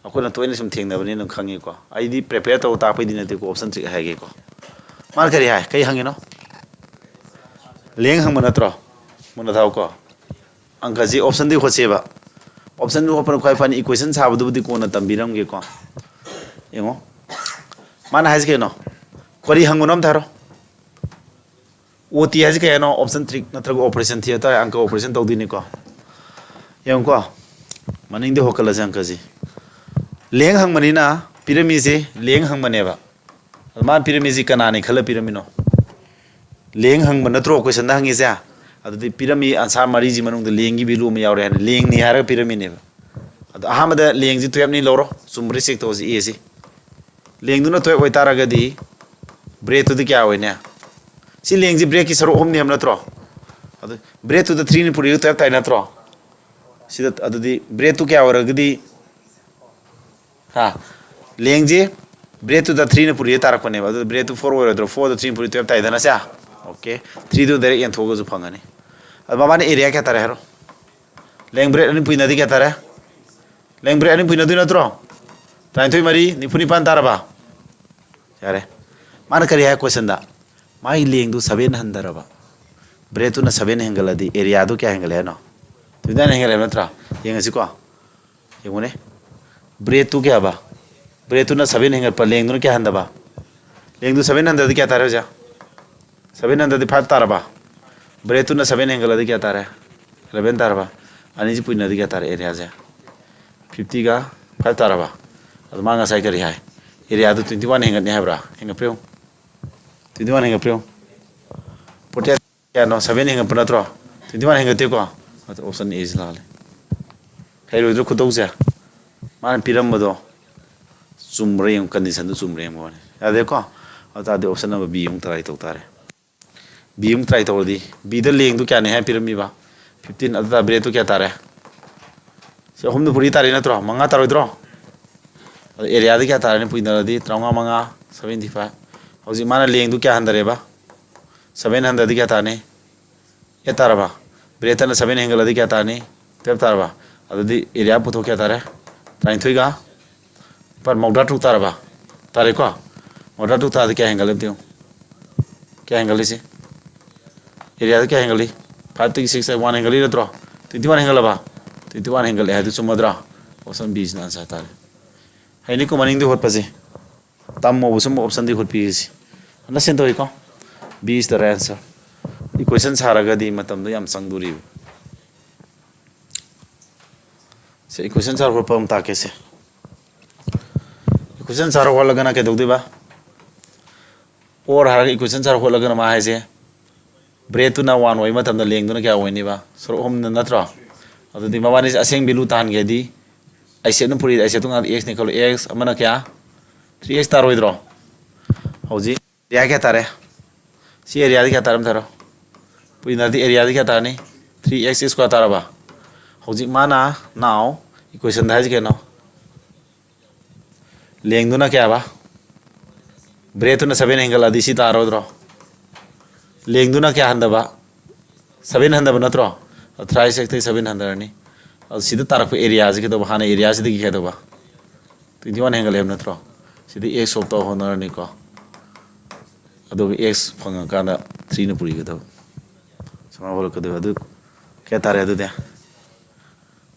akona toine sum theng na bani no khangi ko ai di prepare to ta pai din te ko option 3 hai ge ko mar kari hai kai hangi no leng hang mana tro mana thau ko ang kha ji option di kho che ba option hopper खाई Fani equation साबदुबदी कोना तंबिरमगे को यंगो माना highs के no करी हंगुनम थारो OT highs के no option 3 नत्रग operation theatre अंक operation तौदिनी को यंगो मनिंग दे होकल अंक जी लेंग हंगमनिना पिरामिड से लेंग हंगमनेबा मान पिरामिड जी कनाने खल पिरामिनो लेंग हंगम नत्रो क्वेश्चन हंगी से अदुदी पिरामिड आंसर मरी जी मनुंग लेंगी बिलु में यावरे लेंग नि हार पिरामिड ने अहमद लेंग जी 12 नि लौरो सुमब्रे चेक तो ए सी लेंग दुना 12 ओइ तारगदी ब्रेक तो क्या होइने सी लेंग जी ब्रेक की सरो होम ने हम नत्रो अदु ब्रेक तो 3 नि पुरी 12 ताइ नत्रो सिदा अदुदी ब्रेक तो क्या होरगदी हाँ लेंग जी ब्रेक तो 3 ने पुरी तारकने अदु ब्रेक तो 4 ओइरो 4 तो 3 पुरी 12 ताइ दना सा ओके 3 तो डायरेक्ट एंथोगो फंगनी अब माने एरिया क्या तारे हरो लेंग ब्रेक अनि पुइनादी क्या तारे लेंग ब्रेक अनि पुइनादी नत्रो ताइथोइ मरी निफुनि पान तारबा यारे माने करी है क्वेश्चन दा माई लेंग दु 700 ब्रेक तो 7 हेंगलदी एरिया दु क्या हेंगले नो तुदा हेंगले नत्रा येंगसी को येंगोने ब्रेक तो क्या बा ब्रेक तो 7 हेंगल पर लेंग दु क्या हंदबा लेंग दु 700 क्या तारे जा 700 5 तारबा ब्रेक तो 7 हेंगल क्या तारे 11 तारबा अनि जी पुइना क्या तारे एरिया जे 50 का 5 तारबा अद मांगा साइ करी है एरिया तो 21 हेंगल ने हैब्रा हेंग प्रेउ 21 हेंग प्रेउ पोटे क्या नो 7 हेंग पनत्रो 21 हेंग ते को ऑप्शन ए इज लाले खैरो जो खुदौ से मान पिरम बदो चुमरे यम कंडीशन दु चुमरे मो या देखो अता दे ऑप्शन नंबर बी यम ट्राई तो तारे बी यम ट्राई तो दी बी द लेंग दु क्या ने है पिरमी बा 15 अदा ब्रेक तो क्या तारे से हम दु पुरी तारे नत्रो मंगा तारोइद्रो एरिया दे क्या तारे ने पुइना दी 35 मंगा 75 हौजी माना लेंग दु क्या हंदरे बा 700 क्या ताने ये तारबा ब्रेक तना 7 हेंगल दी क्या ताने तब तारबा अदि एरिया पुथो क्या तारे 33 पर मौडा टू तारबा तारे को मौडा टू तार क्या हेंगल दियो क्या हेंगल से एरिया क्या हेंगल 5 to 6 1 हेंगल नत्रो 21 हेंगल बा 21 हेंगल है चुमद्रा ऑप्शन बी इज आंसर तारे हैनी को मनिंग दे होत पसे तम मो बुसम ऑप्शन दे होत पीसी न सेन तो इको B is the answer equation सारगदी मतम दो याम संगदुरी से इक्वेशन सार होत पम ताके से इक्वेशन सार हो लगना के दोदेबा और हर इक्वेशन सार हो लगना मा है से ब्रेक तो ना 1 ओइ मतम द लेंग दुना क्या ओइनिबा सरो हम नत्रो अदुदी मबानी असेंग बिलु तान गेदी ऐसे न पुरी ऐसे तो x ने कलो x अमना क्या 3x तारोइद्रो हौजी एरिया क्या तारे सी एरिया क्या तारम थारो पुइना दी एरिया क्या ताने 3x स्क्वायर तारबा हौजी माना नाउ इक्वेशन दाइज के नो लेंग दुना क्या बा ब्रेक तो न 7 हेंगल अदी सी तारोइद्रो लेंग दुना क्या हंदबा 700 नत्रो 3x 700 नि सिद तारक एरिया से के हाना एरिया से दिखे दबा 21 हेंगल हेम नत्रो सिद x सोप तो होनर नि को अदो x फंग काना 3 न पुरी गदो समा होल कदो अदो क्या तारे अदो दे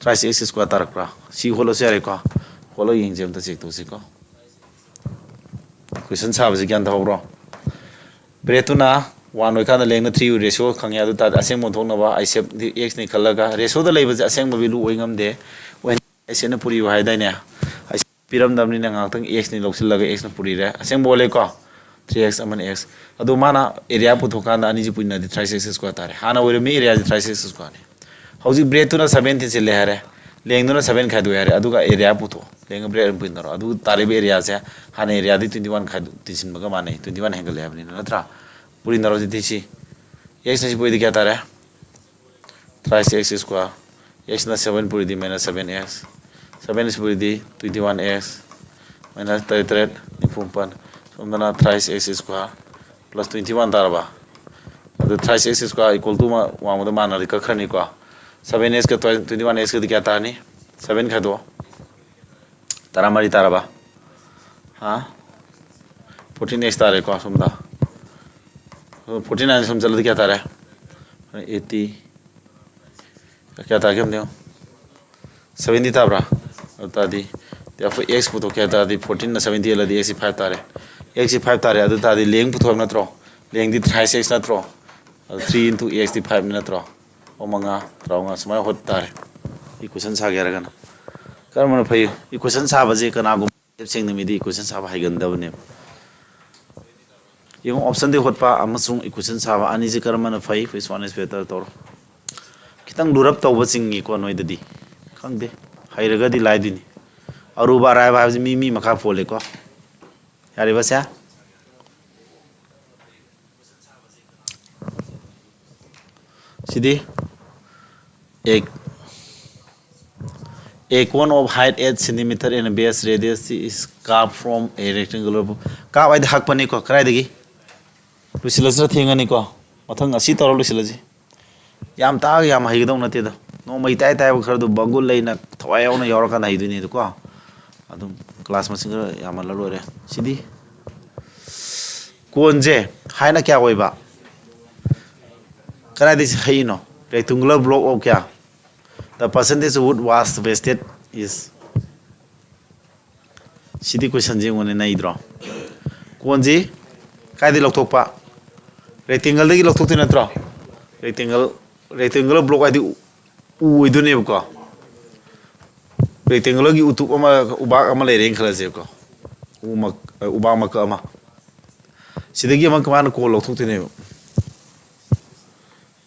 ट्राइस x स्क्वायर तारक प्रा सी होलो से रे को होलो यिंग जेम त चेक तो से को क्वेश्चन साब से ज्ञान थावरो ब्रेतुना 1 ओइ काना लेंग 3 रेशियो खंगे अदु ता असेंग मोथोंनबा आइसेप x नि खलगा रेशियो द लेबजे असेंग बिलु ओइ ngam de when असेन पुरी हाय दाइने आइस पिरम दमनि न ngakthang x नि लौसिलगा x न पुरी रे असेंग बोले को 3x अमन x अदु माना एरिया पुथोकाना अनि जि पुइना दि 3x स्क्वायर तारे हाना ओइ मे एरिया 3x स्क्वायर ने हौजी ब्रेतुना 7 से ले हारे लेंग दुना 7 खादु यारे अदुगा एरिया पुथो लेंग ब्रेक पुइनरो अदु तारे एरिया से हाना एरिया दि 21 खादु तिसिन बगा माने 21 हेंगल लेबनि नत्रा पूरी नरोजी थी x ने पूरी क्या तारे 3x स्क्वायर x ना 7 पूरी दी माइनस 7x 7 से पूरी दी 21x माइनस 33 निफुंपन सोमना 3x स्क्वायर प्लस 21 तारबा अदो 3x स्क्वायर इक्वल टू वांग द माना द खखनी को 7x का 21x का क्या तानी 7 खादो तारा मारी तारबा हां 14x तारे को सोमदा 49 सम चल क्या तारा है 80 क्या था क्या हम 70 tabra tadi therefore x puto kya tadi 14 na 70 la di x 5 tare x 5 tare adu tadi leng puto na tro leng di 36 na tro 3 into x di 5 na tro omanga traunga smai hot tare equation sa gera gana karmana phai equation sa baje kana gum sing ni di equation sa ba haigan dabne yung option de hot pa amasung equation sa ba ani je karmana phai which one is better tor kitang durap tawba singi ko noi dadi khangde hairaga di lai dini aruba rai ba mi makha fole ko yari basa sidi a cone of height 8 centimeter and a base radius is carved from a rectangular ka wai hak pani ko krai degi lusilasra thengani ko mathang asi toro lusilaji yam ta yam haigdau nate da no mai tai tai khar du bagul leina thwai yauna yoraka nai duni ko adum class ma singa yam la lore sidi konje haina kya hoiba kara this haino rectangular block of kya the percentage wood was wasted is sidi question je ngone nai dro konje kai di lokthok pa rectangle de lokthok tin natro rectangle block adi u idune ko rectangle gi utup ama ubak ama le reng khala je ko ubak ma ka ama sidagi ama kaman ko lokthok tine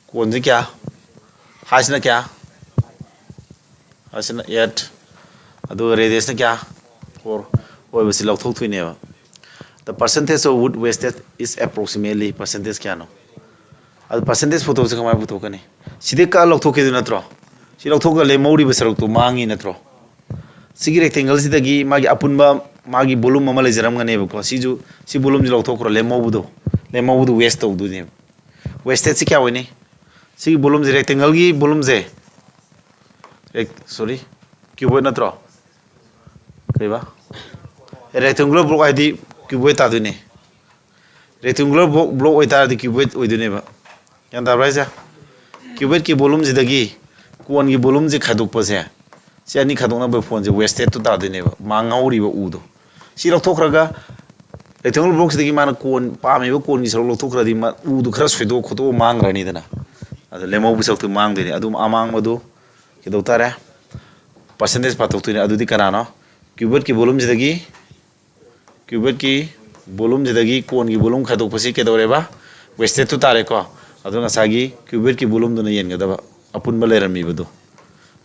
konje kya hasna 8 adu radius na kya 4 oi basi lokthok tine ba the percentage of wood wasted is approximately percentage kya no ad percentage photo se kamai photo kani sidi ka lokthok ke natro si lokthok le mauri besarok to mangi natro sigi rectangle sidagi magi apunba magi volume ama le jaram ngane ba ko si volume ji lokthok ro le mobudu waste to du ne wasted si kya hoine sigi volume ji rectangle gi volume je sorry cuboid natro kaiba rectangular block id cuboid ta du ne rectangular block oi ta di cuboid oi du ne ba yan da raisa cuboid ki volume ji dagi kon gi volume ji khaduk pa se si ani khaduk na ba phone ji wasted to ta du ne ba ma ngauri ba u do si lok thok raga rectangular block dagi man kon pa me ba kon gi sarok lok thok ra di ma u du khara swido khoto mang rani dana adu lemo bu sok tu mang de adu amang madu ki do tare percentage pa tu ne adu di kana no cuboid ki volume ji dagi kon gi volume khaduk pa si ke do re ba wasted to tare ko adu ngasagi cuboid ki volume do na yen ga da apun ba leram mi badu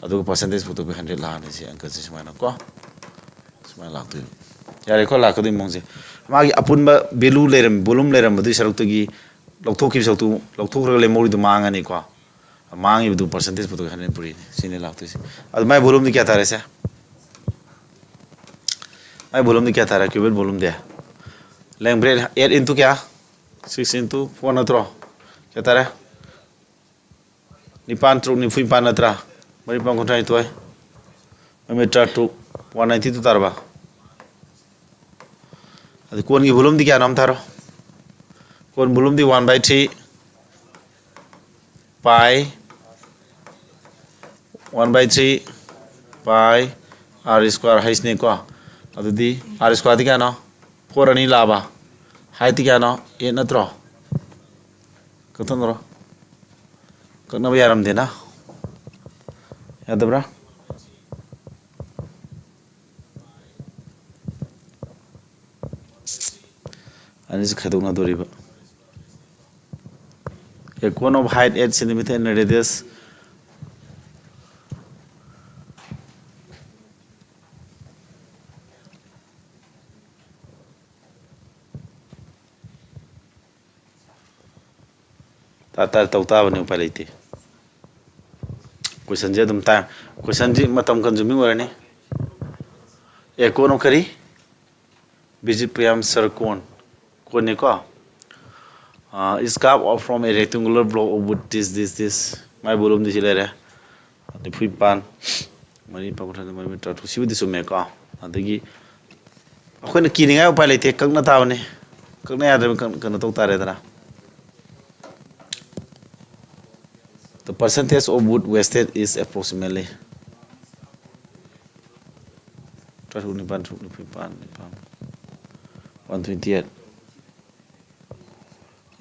adu percentage photo be 100 la ne si anka si smana ko smana la tu yare ko la ko di mongje magi apun ba value leram volume leram badu saruk to gi lokthok ki sok tu lokthok ra le mori du manga ni ko mangi badu percentage photo 100 puri sine la tu si adu mai volume ni kya tare se mai volume ni kya tare cuboid volume de length breadth 8 into kya 6 into 4 na tro kya tare nipan truk ni fui pan natra mari pang kontai toy meter to 190 to tarba adu kon gi volume di kya nam tharo kon volume di 1/3 pi 1/3 pi r square hais ne ko adu di r square di kya no 4 ani laba height di kya no 8 natro katonro kana yaram dena yadabra anis khaduk na doriba a cone of height 8 centimeter and radius ta tauta bani upai leite question je dum time question ji matam consuming orani a cone of kari visit priyam sir cone ne ko is carved off from a rectangular block of wood this my volume di lere the fui pan mari pa kotha mari meter to sibu di sume ko adagi akhona kininga upai leite kakna ta bani kakna ya de kan to tare dara the percentage of wood wasted is approximately 128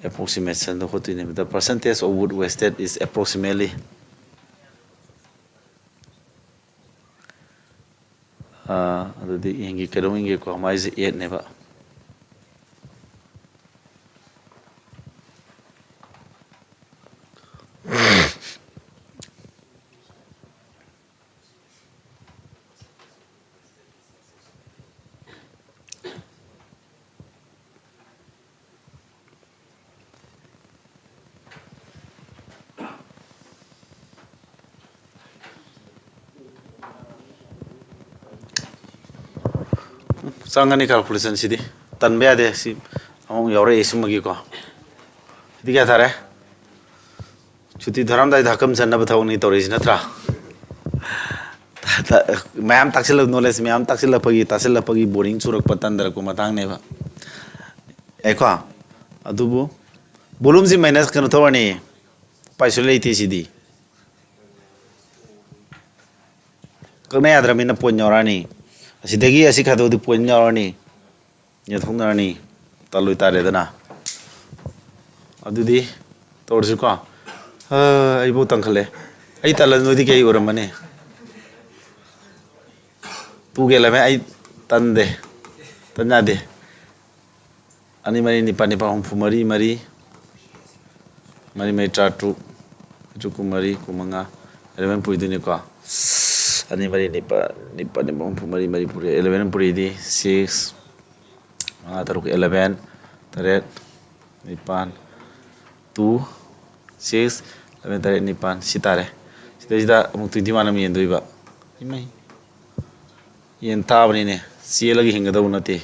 approximation the percentage of wood wasted is approximately the ingi kero ingi ko mais 8 neba sangani calculation sidi tan be ade si among yore ismagi ko di kya thare chuti dharam dai dhakam channa bathau ni toris natra mayam taksil knowledge mayam taksil pagi boring surak patan dar ko matang ne ba eko adubu volume ji minus kan thorani isolate sidi kana yadra mina ponyorani asidagi asi khado di ponyorani nya thongnarani talui tare dana adudi torsu ko ai bo tangkhale ai talan nodi ke uramane tu ge lame ai tande tanya de ani mari ni pani pa hum mari mari tratu kumari kumanga eleven puiduni ko ani mari nipa hum mari puri 11 puri di 6 taruk 11 taret nipan 2 6 11 taret nipan sitare sida amuk 21 am yendoi ba imai yen tabni ne sie lagi hinga da unate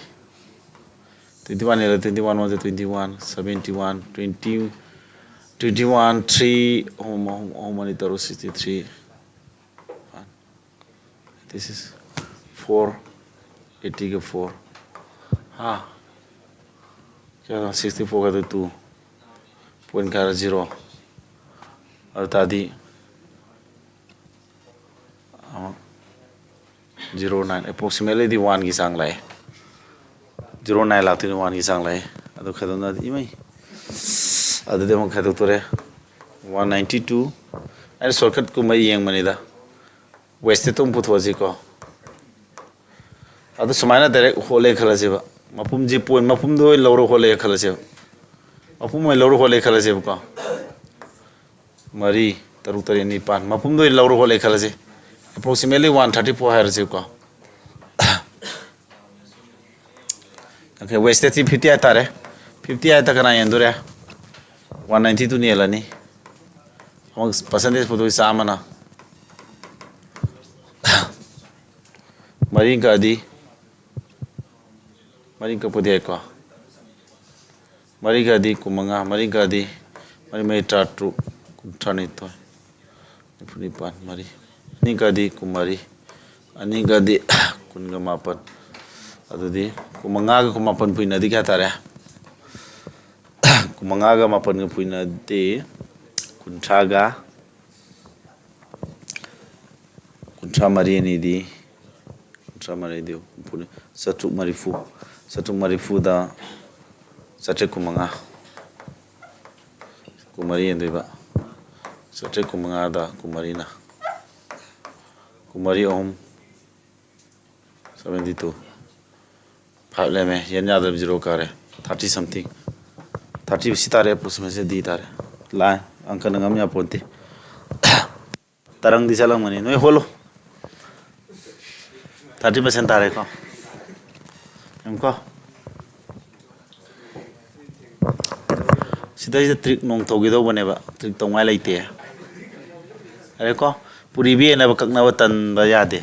21 era 21 was 21 71 20 21 3 how many taru 63 this is 4 80 ke 4 ha kya 64 ka 2 point ka 0 और तादी 09 approximately the 1 की सांग लाए 09 लाती ने 1 की सांग लाए अदो खदो ना दी मई अदो दे मो खदो तोरे 192 अरे शॉर्टकट को मई यंग मनीदा वेस्ट तुम पुथवाजी को अदो समाना डायरेक्ट होले खलासेबा मपुम जी पॉइंट मपुम दो लौरो होले खलासेबा मपुम में लौरो होले खलासेबा को मरी तरु तरे निपान मपुम दो लौरो होले खलासे approximately 134 hertz ko okay waste 50 atare 50 ata kana yendure 192 ni elani among percentage photo samana mari ka podi ko mari ga di kumanga mari ga di mari mai tratu kumthani to punipan mari ni gadi kumari ani gadi kunga mapan adudi kumanga ga kumapan puina di kya tare kumanga ga mapan ga puina de kuntraga kuntra mari ni di kuntra mari di puni satu marifu da sate kumanga kumari ende ba sate kumanga da kumarina kumari om 72 five में यन याद zero करे 30 something 30 सितारे approximation दी तारे लाए अंक नगम या पोते तरंग दिशा लंग मनी नोय होलो 30% तारे को हमको सिदा इसे ट्रिक नोंग तोगी दो बनेबा ट्रिक तोंगाय लेते अरे को पूरी भी ना बकना वतन बजादे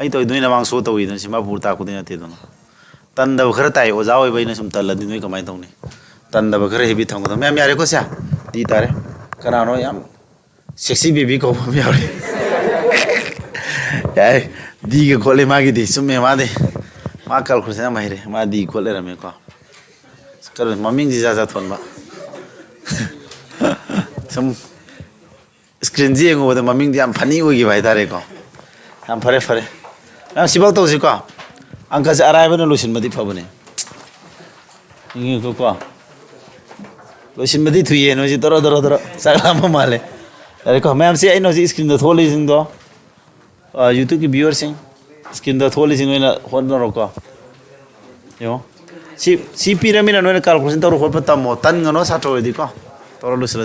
आई तो दुई नवांग सो तो इदन सिमा पुरता को दिन ते दन तन दब खर ताई ओजा ओइ बैन सुम तल दिन कमाई तौनी तन दब खर हेबी थंग दम मैम यारे को सा दी तारे कनानो याम सेक्सी बेबी को हम यारे याय दी के खोले मागी दी सुमे मा दे मा कल खुसे माहिरे मा दी खोले रमे को कर मम्मी जी जा थोन बा सम स्क्रीन जी ngो द मम्मी दी हम फनी होगी भाई तारे को हम फरे हम सिबाव तो जी को अंकज अराइबन लोसिन मदी फबने इंगे को लोसिन मदी थुये नो जी दरो दरो दरो सगलाम माले अरे को मैम से no ji screen the Tholi सिंग दो यूट्यूब की viewer Singh screen the Tholi सिंग ना होन नो को यो सी पिरामिड नो कैलकुलेशन तरो होप तमो तन गनो सातो दी को तरो लोसला